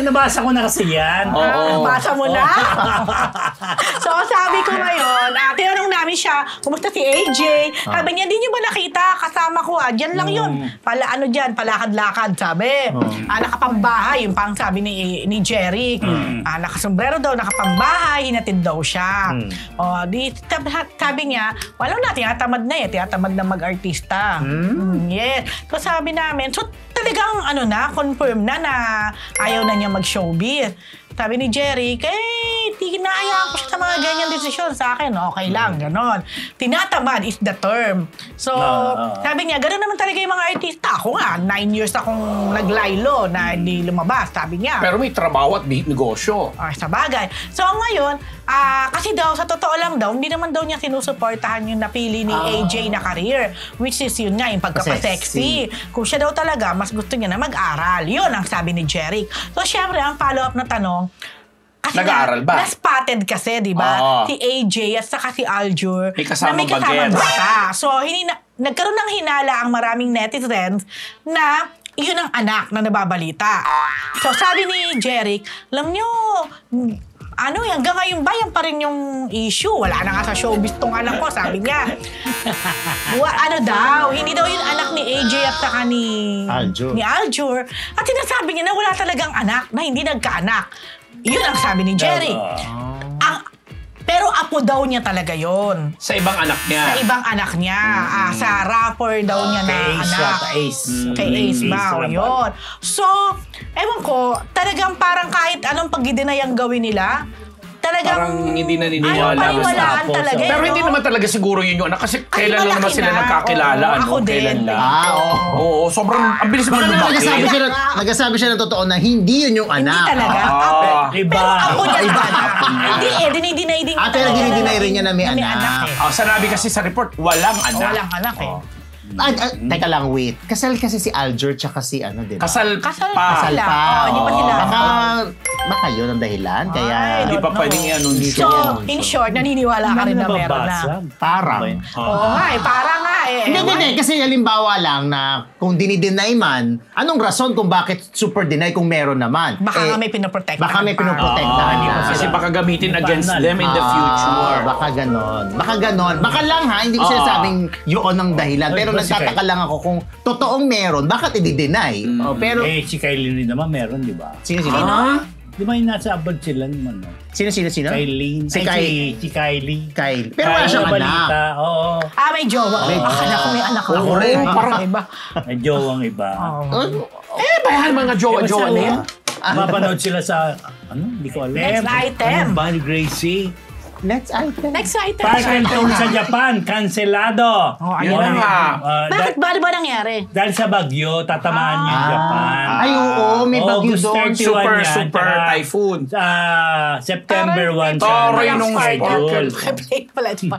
Nabasa ko na kasi yan. basa mo na. So, sabi ko ngayon, tinanong namin siya, kumusta si AJ? Sabi niya, di niyo ba nakita? Kasama ko Diyan lang yun. Palakad-lakad, sabi. Nakapambahay, yung pang sabi ni Jerry. Nakasombrero daw, nakapambahay, hinatid daw siya. Sabi niya, wala na, tinatamad na mag-artista. Yes. So, sabi namin, so talagang confirm na ayaw na niya mag-showbiz. Sabi ni Jerry, tinayaan ko siya sa mga ganyan desisyon sa akin. Okay lang, ganon. Tinatamad is the term. So, sabi niya, gano'n naman talaga yung mga artista. Ako nga, 9 years akong naglaylo na hindi lumabas, sabi niya. Pero may trabaho at negosyo. Sa bagay. So ngayon, kasi daw, sa totoo lang daw, hindi naman daw niya sinusuportahan yung napili ni AJ na career. Which is yun nga, yung pagkapasexy. Kung siya daw talaga, mas gusto niya na mag-aral. Yun ang sabi ni Jerry. So syempre, ang follow-up na tanong, kasi Nag-aaral ba? Na-spotted kasi, di ba? Si AJ at saka si Aljur May kasamang na may kasamang bagets. bata. So, nagkaroon ng hinala ang maraming netizens na yun ang anak na nababalita. So, sabi ni Jeric, alam nyo, hanggang ngayon ba yan pa rin yung issue? Wala na nga sa showbiz tong anak ko, sabi niya. Hindi daw yung anak ni AJ at saka ni Aljur. At sinasabi niya na wala talagang anak, na hindi nagkaanak. Yun ang sabi ni Jerry. Pero apo daw niya talaga yon. Sa ibang anak niya. Sa ibang anak niya. Sa rapper daw niya na Kay Ace anak. yata, Ace. Kay Ace ba? Rabat. Yun. So, ewan ko, talagang parang kahit anong pag-deny ang gawin nila, talagang Parang hindi naniniwala. paniwalaan Basta talaga. Pero hindi no? naman talaga siguro yun yung anak kasi kailan lang naman malaki sila na. nagkakilala. Oo, Ano? ako din. Kailan lang. Oo. Oo, sobrang, ang bilis mo Baka naman lumaki. nagsasabi siya ng totoo na hindi yun yung Hindi anak. talaga. Iba. Pero ako niya Iba. talaga. Hindi dinideny din. Pero dinideny rin niya na may anak. Sanabi kasi sa report, walang anak. Walang anak eh. Teka lang, wait. Kasal kasi si Aljur tsaka si ano, di ba? Kasal Kasal pa. Kasal sila. pa. Hindi pa sila. Baka yun ang dahilan. Kaya, Hindi pa pwedeng i-anunsyo. So, in short, naniniwala ka rin na meron na. parang. Oo nga eh, parang nga eh. Hindi. Kasi halimbawa lang na kung dinideny man, anong rason kung bakit super deny kung meron naman? Baka nga may pinoprotektahan Baka may pa. pinoprotektahan na. Kasi baka gamitin against Banal. them in the future. Baka ganon. Baka lang ha, hindi ko sinasabing yun ang dahilan. Pero Kasi nagtataka lang ako kung totoong meron, bakit i-deny? Pero, Si Kylie naman meron, di ba? sino? Di ba yung nasa abroad sila naman? No? Sino? Kylie. Si Si Kylie. Kyle. Pero wala Kylie siyang na balita. anak. Oo. May jowa. Akala ko may anak ako. Oo, rin. Parang iba. May jowang iba. Bayan mga jowa-jowa na yan. Mapanood sila sa, hindi ko alam. Next item. Ano ba ni Gracie? Next item. Next item. Park and Tour sa Japan, kanselado. Ayun Yun na. nga. Bakit ba nangyari? Dahil sa bagyo, tatamaan yung Japan. Ay, oo, may bagyo August doon. 31 Super yan, tsaka typhoon. Sa September 1 siya. Toroy nung schedule. Pala ito pa.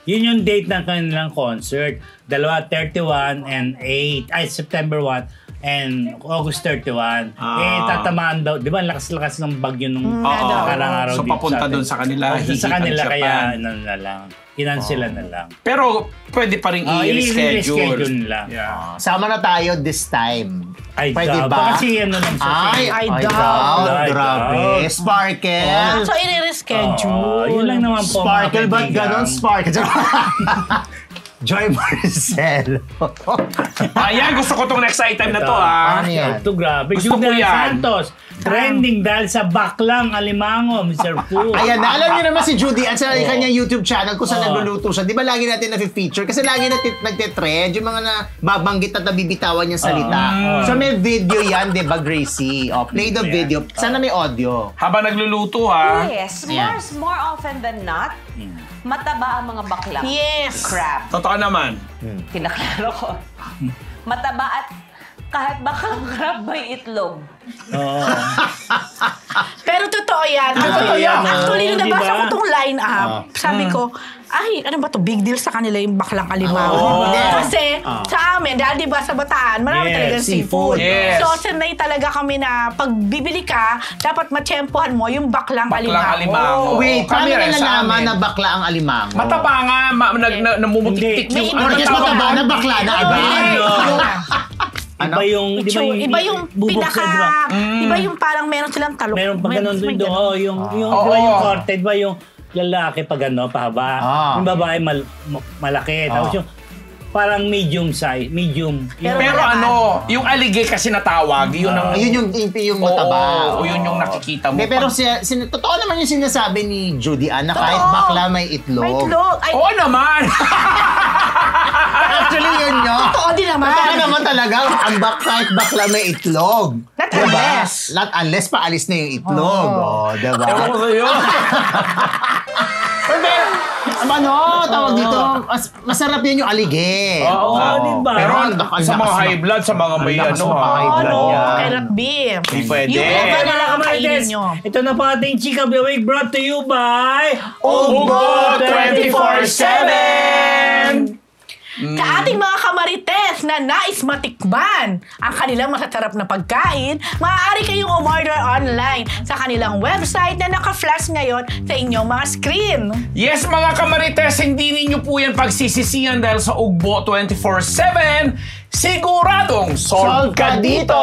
Yun yung date ng kanilang concert. 31 and 8. September 1 and August 31. Tatamaan daw. Di ba, lakas-lakas ng bagyo nung karang araw So, dito papunta atin. doon sa kanila. Sa kanila, Japan. kaya ano na lang. Kinansela na lang. Pero, pwede pa rin i-reschedule. I-reschedule nila. Yeah. Sama na tayo this time. Ay, Pwede doubt. ba? Kasi ano lang siya. Ay, I doubt. I Grabe. doubt. Sparkle. So, i-reschedule. Yun lang naman po. Sparkle, mga ba't kaibigan. ganon? Sparkle. Joy Maricel. Ayan, gusto ko tong next item na to, ah. Ano yan? Ito, grabe. Gusto ko Julian yan. Santos. Trending dahil sa baklang alimango, Mr. Fu. Ayan na, alam niyo naman si Judy at sa kanyang YouTube channel kung saan nagluluto siya. Di ba lagi natin na-feature? Kasi lagi natin nagte-trend yung mga nababanggit at nabibitawan niyang salita. So may video yan, di ba, Gracie? Play the video. Sana may audio. Habang nagluluto, ha. Yes, Ayan. more often than not, mataba ang mga bakla. Yes. Crab. Totoo naman. Kinaklaro ko. Mataba at kahit baklang crab may itlog. Oo. Pero totoo yan. Totoo yan, no? Actually, nung Diba? nabasa ko itong line-up, sabi ko, ay, ano ba to? Big deal sa kanila yung baklang alimango. Oo. Kasi sa amin, dahil di ba sa Bataan, marami Yes, talagang seafood. Yes. So, sanay talaga kami na pag bibili ka, dapat matsyempohan mo yung baklang alimango. Wait, paano Kami rin, sa nalalaman amin. na bakla ang alimango? Mataba nga, namumutik-tik Hindi. yung... May Orkes mataba na bakla na iba. Iba yung, di ba yung... Iba yung bubuksan, pinaka, di ba? iba yung parang meron silang talok. Meron pa ganun May din doon. ganun. Oh, yung, di ba Oo. yung korte, di ba yung lalaki pag ano, pahaba. Yung babae malaki. Tapos yung parang medium size, medium. Pero ano, yung aligay kasi natawag, yun ang... Ayun yung mataba. Oo, yun yung nakikita mo. Hindi, pero totoo naman yung sinasabi ni Judy Ann na kahit bakla may itlog. May itlog. Ay, Oo naman! Actually, yun yun. totoo din naman. Totoo naman talaga, kahit bakla may itlog. Not Diba? unless. Not unless paalis na yung itlog. Oh, diba? Ewan ko sa'yo. Ano, tawag dito, masarap yan yung alige. Oo, di ba? Pero Ang sa mga lakas high blood, sa mga may lakas ano, mapaka-high blood Oo, yan. cannot be. Hindi pwede. Yung iba Mga na lang ang kainin kamarites, nyo. ito na po ating Chika Bewake brought to you by Ugo 24/7! Sa ating mga kamarites na nais matikman ang kanilang masasarap na pagkain, maaari kayong umorder online sa kanilang website na naka-flash ngayon sa inyong mga screen. Yes, mga kamarites, hindi ninyo po yan pagsisisihan dahil sa Ugbo 24/7, siguradong solve ka dito!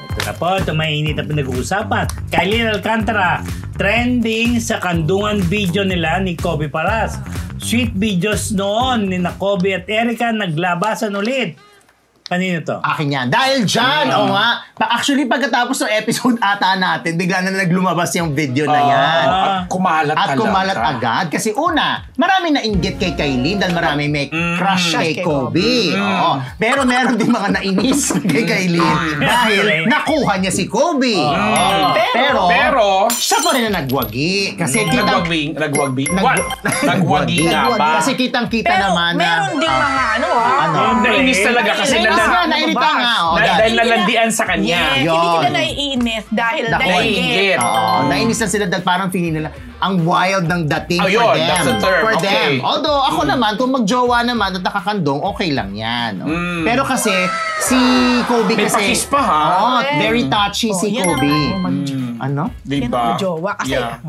Ito na po, ito mainit na pinag-uusapan. Kylie Alcantara, trending sa kandungan video nila ni Kobe Paras. Sweet videos noon ni na Kobe at Erica naglabasan ulit. Kanino to? Akin yan. Dahil dyan, o nga, actually pagkatapos ng episode ata natin, bigla na naglumabas yung video na yan. At kumalat At kumalat talaga. agad. Kasi una, maraming nainggit kay Kailin dahil maraming may crush kay Kobe. Oo. Pero meron din mga nainis kay Kailin dahil nakuha niya si Kobe. Oo. Pero, siya pa rin na nagwagi. Kasi Nagwagi nga ba? Kasi kitang-kita Pero naman na... meron ding mga ano. Nainis talaga kasi nairita nga. dahil nalandian sa kanya. Yes, hindi sila naiinis dahil Naiinggit. Nainis na sila dahil parang feeling nila ang wild ng dating Oh, for yun, them. that's the term. For Okay. them. Although ako naman, kung magjowa naman at nakakandong, okay lang yan. No? Pero kasi, si Kobe May kasi... pakis pa, ha? Oo, very touchy si yan ang Kobe. ano, Ano? Diba? jowa. Kasi, Yeah.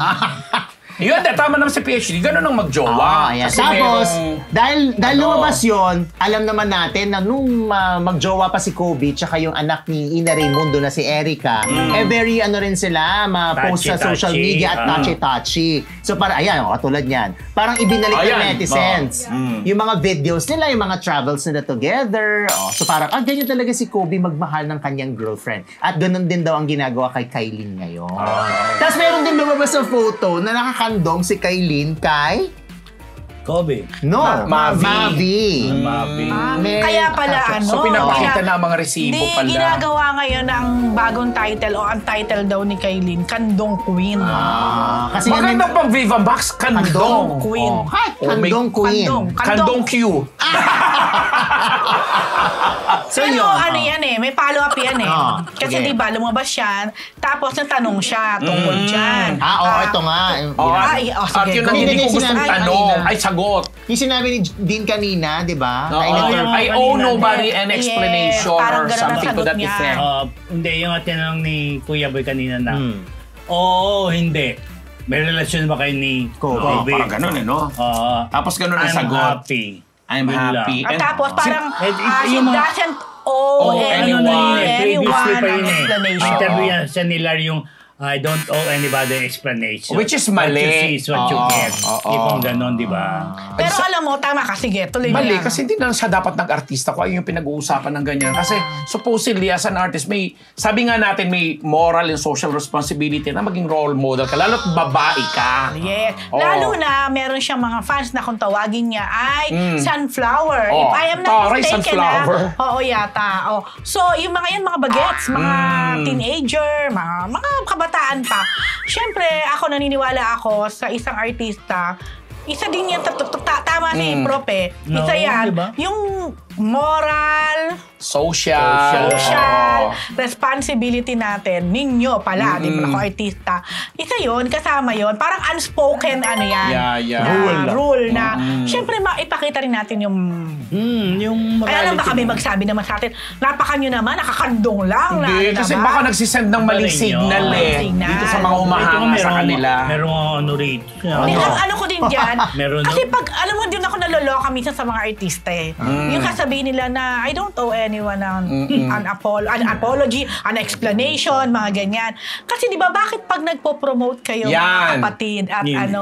Yun, tama naman sa PhD. Ganun ang magjowa. Ayan. Kasi Tapos, merong- dahil lumabas yun, alam naman natin na nung magjowa pa si Kobe tsaka yung anak ni Ina Raimundo na si Erica, very rin sila, ma-post sa social Touchy-touchy. media at touchy-touchy. So para, ayan, katulad niyan. Parang ibinalik ng Ayan. netizens. Yung mga videos nila, yung mga travels nila together. So parang, ganyan talaga si Kobe magmahal ng kanyang girlfriend. At ganun din daw ang ginagawa kay Kailin ngayon. Tapos meron din lumabas sa photo na nakakandong si Kailin kay... Kobe. No, Mavi. Mavi. May- kaya pala So pinapakita na ang mga resibo Hindi, pala. ginagawa ngayon ang bagong title o ang title daw ni Kailin, Kandong Queen. Kasi nga Maganda pang Viva Max, Kandong Kandong. Queen. Kandong Queen. Kandong Q. So Pero yun. ano yan may follow-up yan Kasi sige. diba, lumabas yan, tapos natanong siya tungkol dyan. Ito nga. At yun ang Go. hindi ko gustong Sinabi tanong. kanina. Ay, sagot. Yung sinabi ni Dean kanina, di ba? Na Oo, in-inter- yung- I owe nobody an explanation parang or ganun ang something to sagot that niya. effect. Hindi, yung tinanong ni Kuya Boy kanina na, oo, hindi. May relasyon ba kayo ni Kobe? Parang ganun no? Oo. Tapos ganun ang I'm sagot. happy. I'm Yun lang. happy. At tapos parang, he yung mga- doesn't owe anyone. Previously pa an yun explanation. Interview yan siya ni Larry yung I don't owe anybody explanation. Which is mali. What you see is what you get. Ipong ganon, di ba? Pero alam mo, tama ka. Sige, tuloy mo Mali, yan. kasi hindi na siya dapat nag-artista ko. Ayun yung pinag-uusapan ng ganyan. Kasi supposedly, as an artist, sabi nga natin, may moral and social responsibility na maging role model ka. Lalo't babae ka. Yes. Oo. Lalo na meron siyang mga fans na kung tawagin niya ay Sunflower. If I am not Taray, mistaken Sunflower. Oo, yata. So, yung mga yan, mga bagets, mga teenager, mga kabataan pa. Siyempre, ako naniniwala ako sa isang artista. Isa din yan, tama si Prof. Isa No, yan, diba? yung moral, Social. responsibility natin, ninyo pala, di ba, ako artista. Isa yun, kasama yun, parang unspoken yan. Yeah. Na rule na, syempre maipakita rin natin yung Yung kaya lang baka may morality. magsabi naman sa atin, napakanyo naman, nakakandong lang. Hindi, na, kasi diba? baka nagsisend ng maling Iba rin yun. signal Maling signal. dito sa mga umahanga sa kanila. Merong ano rito. Hindi, ano ko din dyan. Meron kasi no? pag, alam mo, din ako naloloka minsan sa mga artista Yung kasabihin nila na, I don't owe anyone an apology, an explanation, mga ganyan. Kasi di ba, bakit pag nagpo-promote kayo, Yan. mga kapatid, at Yun.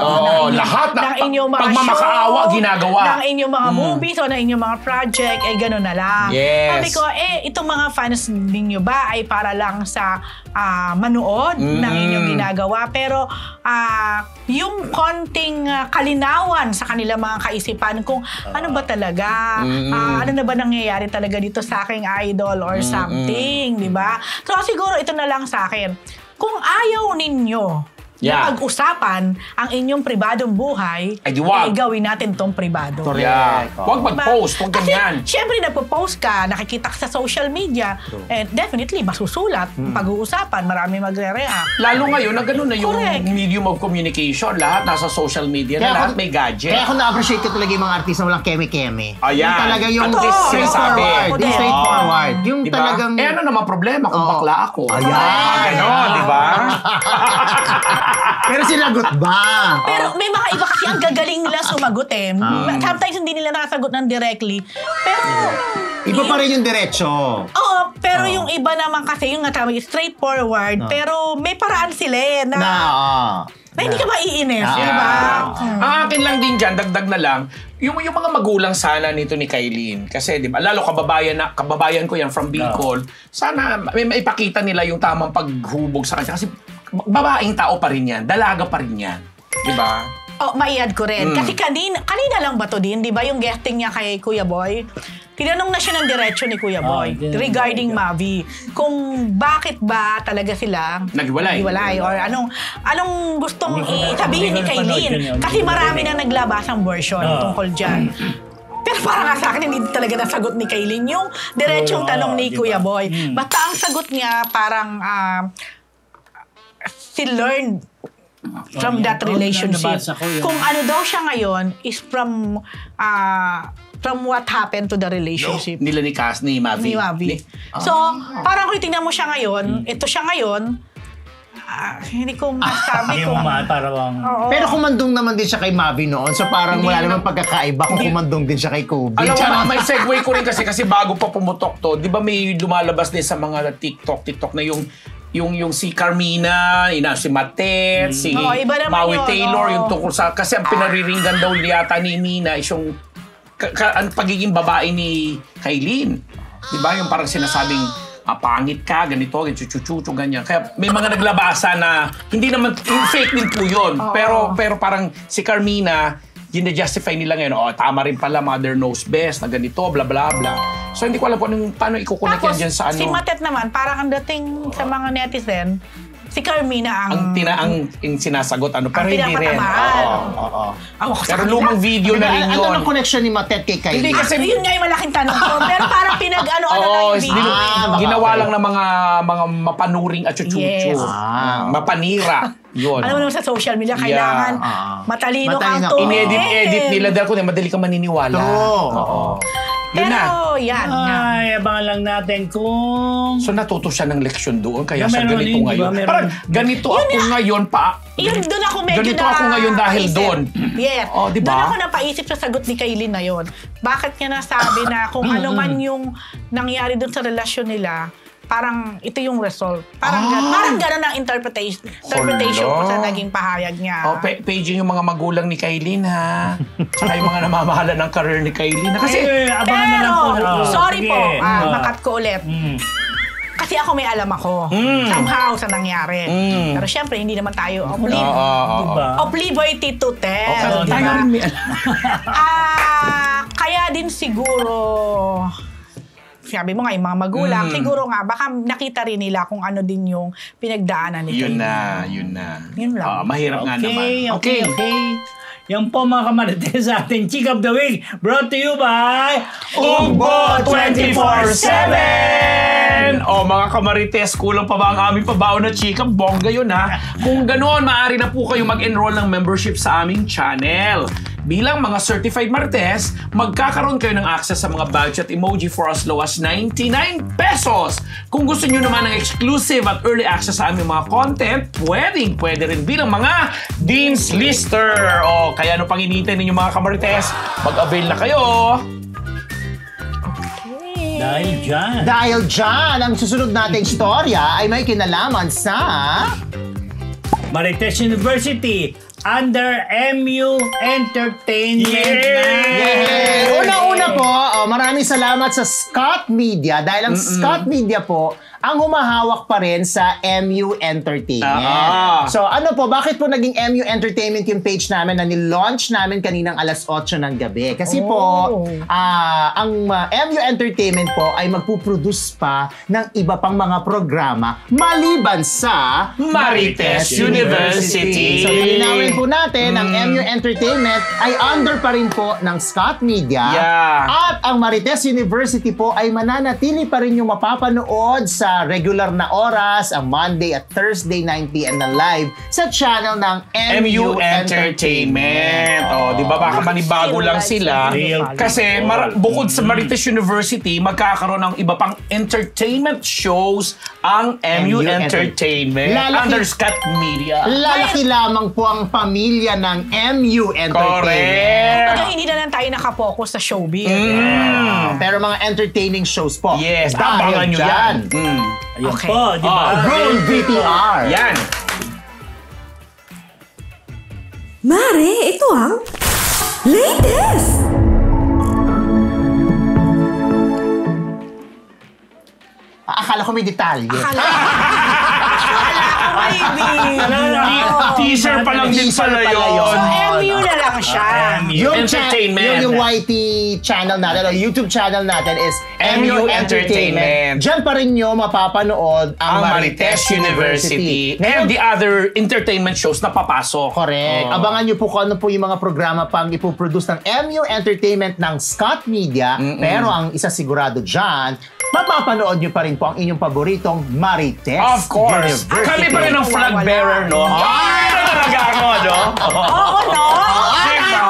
Lahat ng inyong mga pagmamakaawa, show, ginagawa. ng inyong mga movies, o ng inyong mga project, gano'n na lang. Yes. Sabi ko, itong mga fans ninyo ba ay para lang sa manood ng inyong ginagawa, pero yung konting kalinawan sa kanilang mga kaisipan kung ano ba talaga, ano na ba nangyayari talaga dito sa aking idol or something, di ba? So siguro ito na lang sa akin. Kung ayaw ninyo na pag-usapan ang inyong pribadong buhay, Ay, di wag. gawin natin tong pribado. Yeah. Huwag mag-post, huwag ganyan. Kasi, syempre, nagpo-post ka, nakikita ka sa social media, and definitely, masusulat, pag-uusapan, marami magre-react. Lalo ngayon, na gano'n na yung Correct. medium of communication. Lahat nasa social media na, lahat may gadget. Kaya ako na-appreciate ko talaga yung mga artista na walang keme-keme. Ayan. Yung talaga yung At least straightforward. sinasabi. Yung Ako straightforward. Yung Diba? talagang... ano naman problema kung bakla ako? Ayan. Ganon, di ba? Pero sinagot ba? Pero may mga iba kasi ang gagaling nila sumagot Sometimes hindi nila nakasagot ng directly. Pero... Iba pa rin yung diretso. Oo, pero yung iba naman kasi, yung nga tama, straightforward, pero may paraan sila na Na hindi ka maiinis, di ba? Ang akin lang din dyan, dagdag na lang, yung mga magulang sana nito ni Kailin. Kasi, di ba, lalo kababayan ko yan from Bicol, sana may maipakita nila yung tamang paghubog sa kanya. Kasi babaeng tao pa rin yan, dalaga pa rin yan. Di ba? Maiad ko rin. Kasi kanina lang ba to din, di ba, yung guesting niya kay Kuya Boy? Tinanong na siya ng diretso ni Kuya Boy regarding Mavi. Kung bakit ba talaga sila naghiwalay or anong gustong sabihin ni Kailin. Kasi marami na naglabas ang version tungkol dyan. Pero para nga sa akin, hindi talaga nasagot ni Kailin yung diretsong tanong ni Kuya Boy. Basta ang sagot niya parang she learned from that relationship. Kung ano daw siya ngayon is from what happened to the relationship. Nila ni Mavi. So, parang kung tingnan mo siya ngayon, ito siya ngayon, hindi ko masabi kung... Pero kumandong naman din siya kay Mavi noon. So parang wala naman pagkakaiba kung kumandong din siya kay Kobe. Alam mo, may segue ko rin kasi bago pa pumutok to, di ba may lumalabas din sa mga TikTok na yung si Carmina, si Matet, si Maui Taylor, yung tungkol sa... Kasi ang pinariringgan daw yata ni Mina is yung ang pagiging babae ni Kailin. Diba? Yung parang sinasabing, pangit ka, ganito, chuchuchuchu, ganyan. Kaya may mga naglabasa na, hindi naman, fake din po yun. Pero parang si Carmina, gina-justify nila ngayon, tama rin pala, mother knows best, na ganito, bla bla bla. So hindi ko alam paano ikukunik yan dyan sa ano. Si Matet naman, parang ang dating sa mga netizen, si Carmina ang sinasagot, pero hindi rin. Pero lumang video na rin yun. Ano ang connection ni Matet kay Kailin? Hindi kasi... Yun nga yung malaking tanong ko. Pero parang pinag-ano na yung video. Ginawa lang ng mga mapanuring at chuchuchu. Mapanira. Yun. Alam mo naman sa social media, kailangan matalino kang Inedit nila dahil kung madali ka maniniwala. Oo. Pero yan. Ay, abangan lang natin kung... So natuto siya ng leksyon doon, kaya siya ganito ngayon. Parang ganito ako ngayon pa. Yun, doon ako medyo ganito ako ngayon dahil doon. Yes. Diba? Doon ako napaisip sa sagot ni Kailin na yun. Bakit niya nasabi na kung ano man yung nangyari doon sa relasyon nila, parang ito yung result. Parang gano'n ang interpretation ko sa naging pahayag niya. Paging yung mga magulang ni Kailin, ha? Saka yung mga namamahala ng career ni Kailin. Kasi, sorry po, makat ko ulit. Kasi ako may alam ako. Somehow sa nangyari. Pero syempre, hindi naman tayo of liberty to tell. Tayo rin may alam. Kaya din siguro... Sabi mo nga, yung mga magulang, siguro nga, baka nakita rin nila kung ano din yung pinagdaanan nito. Yun na. Yun lang. Mahirap nga naman. Okay. Yan po mga kamarites sa ating Chika of the Week, brought to you by Ugbo 24/7! Mga kamarites, kulang pa ba ang aming pabaon na chika? Bongga yun, ha? Kung ganoon, maaari na po kayo mag-enroll ng membership sa aming channel. Bilang mga certified marites, magkakaroon kayo ng access sa mga badge at emoji for as low as 99 pesos. Kung gusto nyo naman ng exclusive at early access sa aming mga content, pwede rin bilang mga Dean's Lister. Kaya ano pang hinihintay ninyo mga kamarites, mag-avail na kayo. Dahil dyan, ang susunod nating storya ay may kinalaman sa... Marites University under MU Entertainment. Una-una po, maraming salamat sa Scott Media dahil ang Scott Media po ang humahawak pa rin sa MU Entertainment. So ano po, bakit po naging MU Entertainment yung page namin na nilaunch namin kaninang alas 8 ng gabi? Kasi po, ang MU Entertainment po ay magpuproduce pa ng iba pang mga programa maliban sa Marites University. So linawin po natin, ang MU Entertainment ay under pa rin po ng Scott Media. At ang Marites University po ay mananatili pa rin yung mapapanood sa regular na oras, ang Monday at Thursday 9 p.m. na live sa channel ng MU Entertainment. Di ba baka manibago lang sila? Kasi bukod sa Marites University, magkakaroon ng iba pang entertainment shows ang MU Entertainment under Scott Media. Lalaki lamang po ang pamilya ng MU Entertainment. Correct! Pagka hindi na lang tayo nakapokus sa showbiz. Pero mga entertaining shows po. Yes, tabangan nyo yan. Ayun po, di ba? Roll VTR. Yan. Mare, ito ang latest! Akala ko may detalye. Akala ko maybe. Teaser pa lang din Teaser pala pala yun. yun. So, MU na lang siya. Yung Entertainment. yung YT channel natin, o YouTube channel natin is MU Entertainment. Diyan pa rin nyo mapapanood ang Marites University and the other entertainment shows na papasok. Correct. Abangan nyo po kung ano po yung mga programa pang ipoproduce ng MU Entertainment ng Scott Media. Pero ang isa sigurado dyan, mapapanood nyo pa rin po ang inyong paboritong Marites Of course. University. Kami pa rin ang flag bearer, no? Ano talaga ako, no? Oo, no? Diba?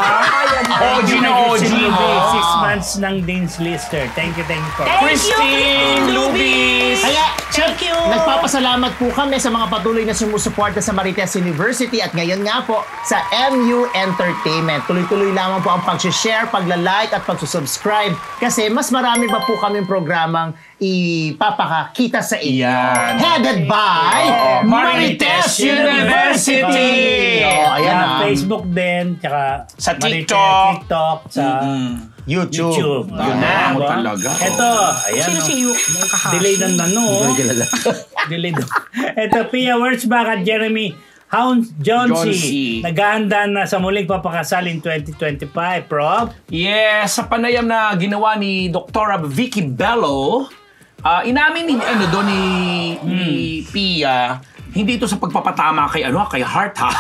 OG na OG, no? 6 months ng Dean's Lister. Thank you po. Christine Lubis! Kaya, Thank you. nagpapasalamat po kami sa mga patuloy na sumusuporta sa Marites University at ngayon nga po sa MU Entertainment. Tuloy-tuloy lamang po ang pag-share, pagla-like at pag-subscribe kasi mas marami pa po kaming programang ipapakakita sa inyo. Yan. Headed by Marites University! Ayan Sa na. Facebook din, tsaka Sa Marites TikTok. TikTok, sa YouTube. Yun na, Diba? talaga. Ito, ayan. Sino oh. si Yuk? Delay ng ano. Delay daw. Ito, Pia Wurzbach at Jeremy Jonesy. Jonesy. Naghahanda na sa muling papakasal in 2025, Prof. Yes, sa panayam na ginawa ni Dr. Vicky Bello, inamin ni Pia, hindi ito sa pagpapatama kay Heart, ha?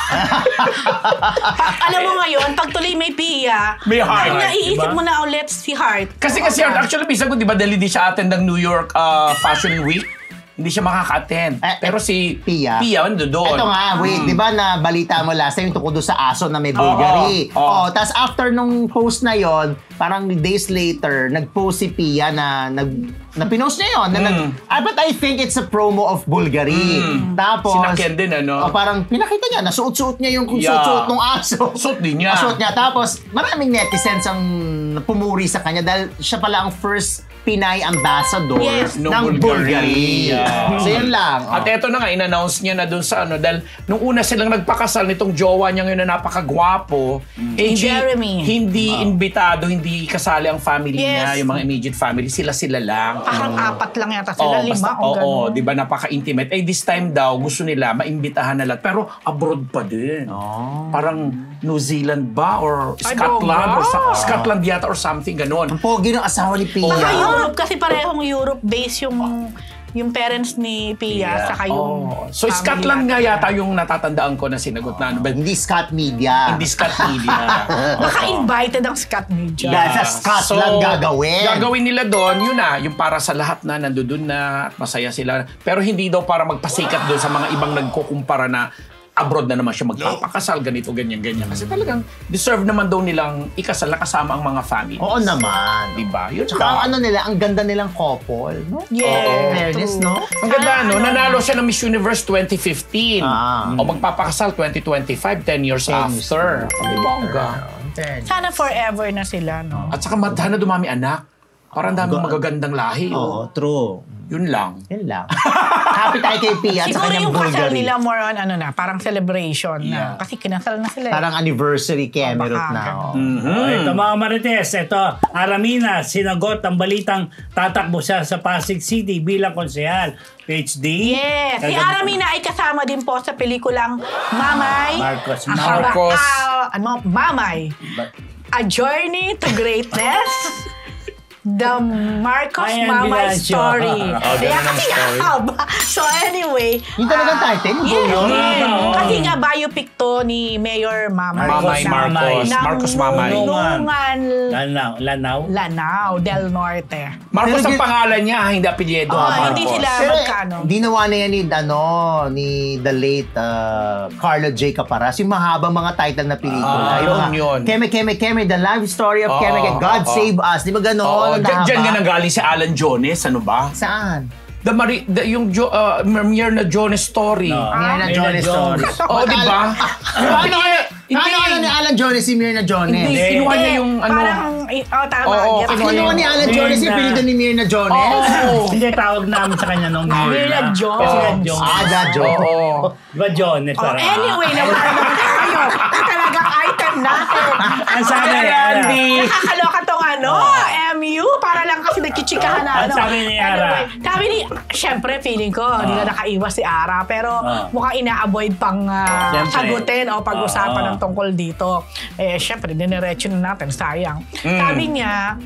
Alam mo ngayon, pag tuloy may Pia, May Heart, naiisip diba? mo na ulit si Heart. Kasi Heart, actually, bisa ko, di ba, dahil hindi siya attend ng New York Fashion Week, hindi siya makaka-attend. Pero si Pia, ando doon. Ito nga, wait, di ba na balita mo last time yung tungkol doon sa aso na may Bulgari? Oo. Tapos after nung post na yon, parang days later, nag-post si Pia na pinost niya yun. But I think it's a promo of Bulgari. Tapos, Sinakyan din, ano? Parang pinakita niya, nasuot-suot niya yung Yeah. suot-suot ng aso. Suot din niya. Suot niya. Tapos, maraming netizens ang pumuri sa kanya dahil siya pala ang first Pinay ambassador Yes. ng Bulgari. Yeah. So, yun lang. At eto na nga, in-announce niya na dun sa dahil nung una silang nagpakasal nitong jowa niya ngayon na napakagwapo, Jeremy. hindi imbitado, hindi kasali ang family niya, Yes. yung mga immediate family, sila lang. Parang 4 lang yata sila, 5 basta, o gano'n. di ba, napaka-intimate. This time daw, gusto nila maimbitahan na lahat. Pero abroad pa din. Parang New Zealand ba? Or Ay, Scotland? Or bongga. Scotland yata or something, ganon. Ang pogi ng asawa ni Pia. Baka Europe, kasi parehong Europe-based yung parents ni Pia, saka yung So, family Scotland nga yata. yata yung natatandaan ko na sinagot na. But Hindi Scott Media. hindi Scott Media. Baka invited ang Scott Media. Dahil sa Scotland gagawin. Gagawin nila doon, yun na, yung para sa lahat na nandoon na at masaya sila. Pero hindi daw para magpasikat doon sa mga ibang nagkukumpara na abroad na naman siya magpapakasal, ganito, ganyan. Kasi talagang deserve naman daw nilang ikasal na kasama ang mga family. Oo naman. Diba? Yun Tsaka lang. ang nila, ang ganda nilang couple. No? Yeah. Fairness, no? Ang ganda, no? Nanalo siya ng Miss Universe 2015. O magpapakasal 2025, 10 years after. Ang bongga. Sana forever na sila, no? At saka sana dumami anak. Parang daming magagandang lahi. Oo, true. Yun lang. Yun lang. Happy tayo kay Pia at sa Siguro kanyang yung kasal Bulgari. nila more on parang celebration na. Kasi kinasal na sila. Parang anniversary Kemerut baka na. ganun. Oh. Ito mga Marites, ito, Aramina, sinagot ang balitang tatakbo siya sa Pasig City bilang konsehal. PhD. Yes. Si Aramina ay kasama din po sa pelikulang Mamay. Marcos. Mamay. A Journey to Greatness. The Marcos Ay, ang Mamay Bilancio. Story. Ganun Kaya ang kasi story. haba. So anyway. Yung talagang title, yung yes, buo yun. yes. Oo. Kasi nga biopic to ni Mayor Mamay. Mamay Marcos. Ng Marcos Mamay. Nunungan Lanao. del Norte. Marcos Pero ang pangalan niya, hindi apelyido. Hindi sila Pero magkano. ginawa na yan ni the late Carlo J. Caparas, yung mahabang mga title na pelikula. Yung mga yun. Keme, The Life Story of Keme, God Save Us. Di ba ganon? Diyan nga nanggaling si Alan Jones, ano ba? Saan? Yung Mirna Jones story. Mirna Jones story. Oh, di ba? Paano ni Alan Jones si Mirna Jones? Hindi, kinuha niya yung ano. Parang, tama. Oo, Yes. Kinuha ni Alan Jones yung pinito ni Mirna Jones? Hindi, tawag namin sa kanya nung Mirna Jones. Kasi nga Jones. Jones. Oo. Diba Jones? Parang, Anyway, nawala naman tayo. Talagang item natin. Ang sabi ni Ara. Randy. Nakakaloka tong MU, para lang kasi nagkichikahan na Ang sabi ni Ara. Sabi ni, syempre feeling ko, hindi na nakaiwas si Ara, pero mukhang ina-avoid pang Syempre. sagutin o pag-usapan ng tungkol dito. Eh, syempre, diniretso na natin, sayang. Sabi niya,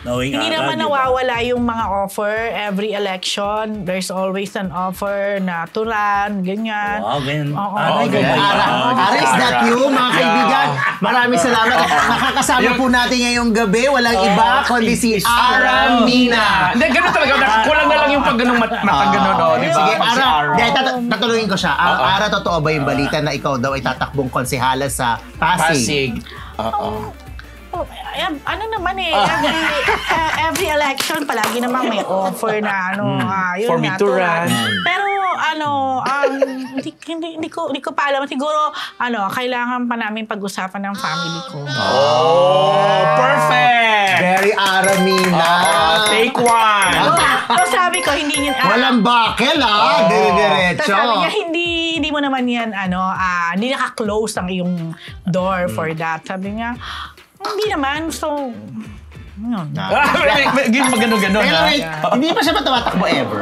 Knowing hindi Ara, naman di ba? nawawala yung mga offer every election. There's always an offer na to run, ganyan. Wow, ganyan. Oo. Aray, Okay. ganyan. Ara, is that you, mga kaibigan? Maraming salamat. Nakakasama po natin ngayong gabi. Walang iba, kundi si Ara Mina. Hindi, ganun talaga. Kulang na lang yung pag ganun mata ganun. Di ba? Sige, Pag si Ara. Tatulungin ko siya. Ara, totoo ba yung balita na ikaw daw ay tatakbong konsehala sa Pasig? Pasig. Oo. Oh, ano naman every election palagi namang may offer na yun For me nga, to run. Pero hindi ko pa alam, siguro kailangan pa namin pag-usapan ng family ko. Oh, perfect! Very Ara Mina. Take one! So sabi ko hindi niya Walang bakel, So dire-diretso. sabi niya hindi mo naman yan hindi naka-close ang iyong door for that. Sabi niya hindi naman, so yun. Gano'n-gano'n. Pero wait, hindi pa siya ba tumatakbo ever?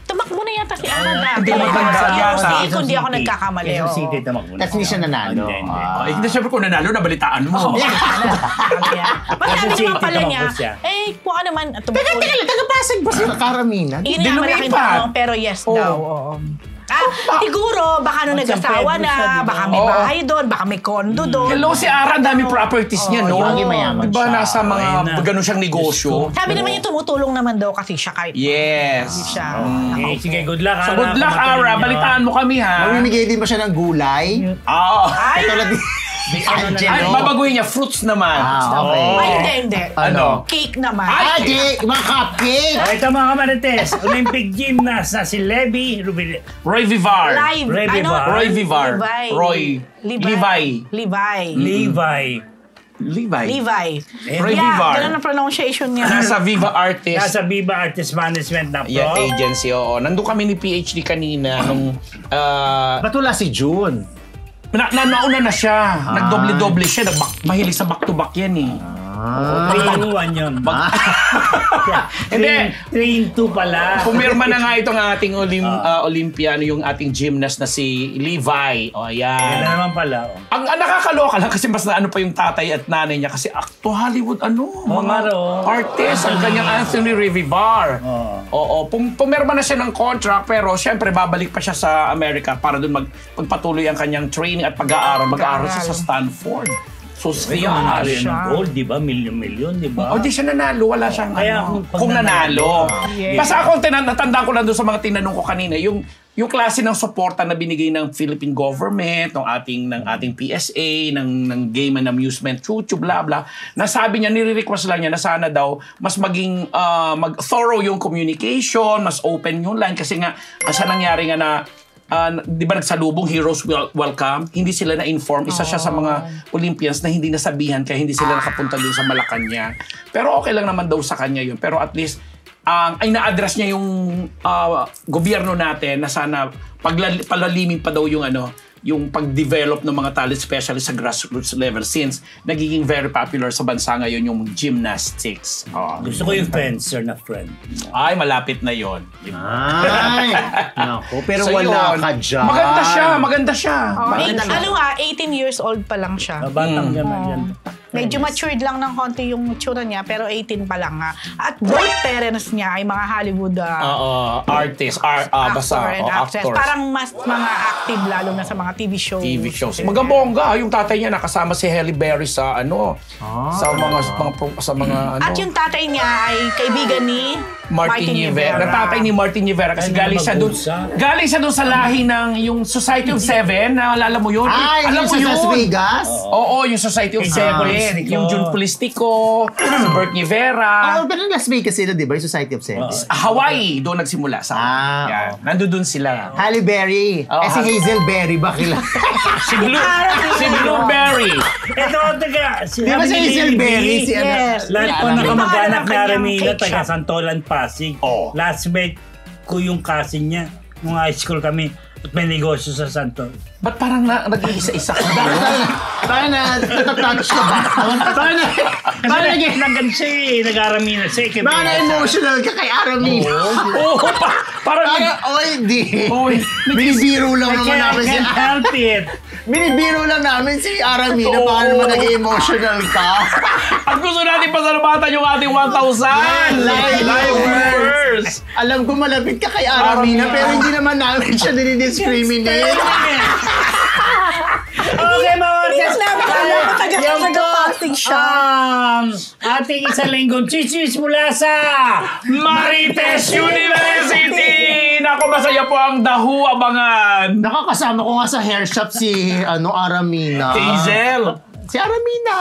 Tumakbo na yata si Ara dati. Hindi maganda yata. Kung di ako nagkakamali. Quezon oo. City, tumakbo na. Tapos hindi siya nanalo. Hindi. Hindi, syempre kung nanalo, nabalitaan mo. Basta Quezon naman City, pala niya, tumakbo siya. kung ano man, Teka, taga-Pasig ba si Ara Mina? Yun nga malaking tanong, pero yes daw. Oo. Siguro, baka nung nag-asawa na, baka may bahay doon, baka may condo doon. Hello, si Ara, ang dami properties niya, no? lagi mayaman Diba siya. nasa mga gano'n siyang negosyo? Sabi naman niya, tumutulong naman daw kasi siya kahit hindi Yes. siya. Okay, sige, good luck. So good luck, Ara. Balitaan mo kami, ha? Mamimigay din ba siya ng gulay? Oo. Katulad ni Ay, Angelo. babaguhin niya, fruits naman. Okay. Ay, hindi. Ano? Cake naman. Ay, mga cupcake! Ito mga kamarites, Olympic gymnast na si Levi Rubile. Roy Vivar. Live. Roy ano? Vivar. Roy Vivar. Roy. Levi. Levi. Roy Yeah, Vivar. ganun ang pronunciation niya. Nasa Viva Artist. Nasa Viva Artist Management na Yeah, pro. agency, oo. Nandun kami ni PhD kanina nung... Ba't wala si June? nauna na siya. Nagdoble-doble siya. Mahilig sa back-to-back yan eh. 3-in-1 yun. Hindi. 3-in-2 pala. Pumirma na nga itong ating Olympiano, yung ating gymnast na si Levi. O, Yan ayan. na naman pala. Ang nakakaloka lang kasi mas naano pa yung tatay at nanay niya kasi acto Hollywood mga Maro. artist ang kanyang Anthony Revivar. Oo, pumirma na siya ng contract pero syempre babalik pa siya sa Amerika para doon magpatuloy ang kanyang training at pag-aaral. Mag-aaral siya sa Stanford. So, Yung nanalo yan ng gold, di ba? Milyon-milyon, di ba? O di siya nanalo, wala siyang Kaya kung nanalo. Yes. Basta ako, natandaan ko lang doon sa mga tinanong ko kanina, yung klase ng suporta na binigay ng Philippine government, ng ating PSA, ng Game and Amusement, YouTube, bla bla, nasabi niya, nire-request lang niya na sana daw mas maging thorough yung communication, mas open yung line kasi nga, sa nangyari nga na di ba nagsalubong Heroes Welcome? Hindi sila na-inform. Isa siya sa mga Olympians na hindi nasabihan kaya hindi sila nakapunta doon sa Malacanang. Pero okay lang naman daw sa kanya yun. Pero at least, ay na-address niya yung gobyerno natin na sana palalimin pa daw yung pag-develop ng mga talent especially sa grassroots level since nagiging very popular sa bansa ngayon yung gymnastics. Gusto ko yung fencer na friend. Ay, malapit na yon. Ay, naku, pero So wala yun, ka dyan. Maganda siya. Oh, 18 years old pa lang siya. Batang naman yan. Medyo matured lang ng konti yung tsura niya, pero 18 pa lang nga. At both parents niya ay mga Hollywood Artist, actor and actress. actors. Parang mas mga active lalo na sa mga TV shows. TV shows. Magabongga, yung tatay niya nakasama si Halle Berry sa sa mga At yung tatay niya ay kaibigan ni Martin Nievera. Tatay ni Martin Nievera kasi Ay, galing siya doon. mag-usa. Galing siya doon sa lahi ng yung Society of Seven, naalala mo yun? Ay, alam yung mo sa Las Vegas? Oo, yung Society of Kay Seven. Polistico. Yung June Polistico, si Bert Nievera. Pero Las Vegas sila, di ba? Yung Society of Seven. Hawaii, doon nagsimula sa yan. Nandun sila. Halle Berry. Si Hazel Berry ba kilala? Si Blueberry. Ito, taga. Di ba si Hazel Berry? Si Yes. Lahat ko Ano? na kamag-anak Ano? ni Aramila, Cake taga shop. Santolan, Pasig. Oh. Last mate ko yung cousin niya. Nung high school kami. At may negosyo sa Santo. Ba't parang nag-iisa-isa ka ba? Parang natatouch ka ba? Parang Naggan siya eh. Nag-aramina siya. Parang emotional ka kay Aramina. Oo, parang... Hindi. Binibiro lang naman namin si Can't help it. Binibiro lang namin si Aramina. Paano naman naging emotional ka? At gusto natin pasalamatan yung ating 1,000 live viewers. Alam ko malapit ka kay Aramina, pero hindi naman namin siya dinidiscriminate. Okay, mga Marites. Nag-passing siya. Ating isang linggong chismis mula sa Marites University! Naku, masaya po ang dahu abangan. Nakakasama ko nga sa hair shop si Aramina. Hazel. Si Aramina.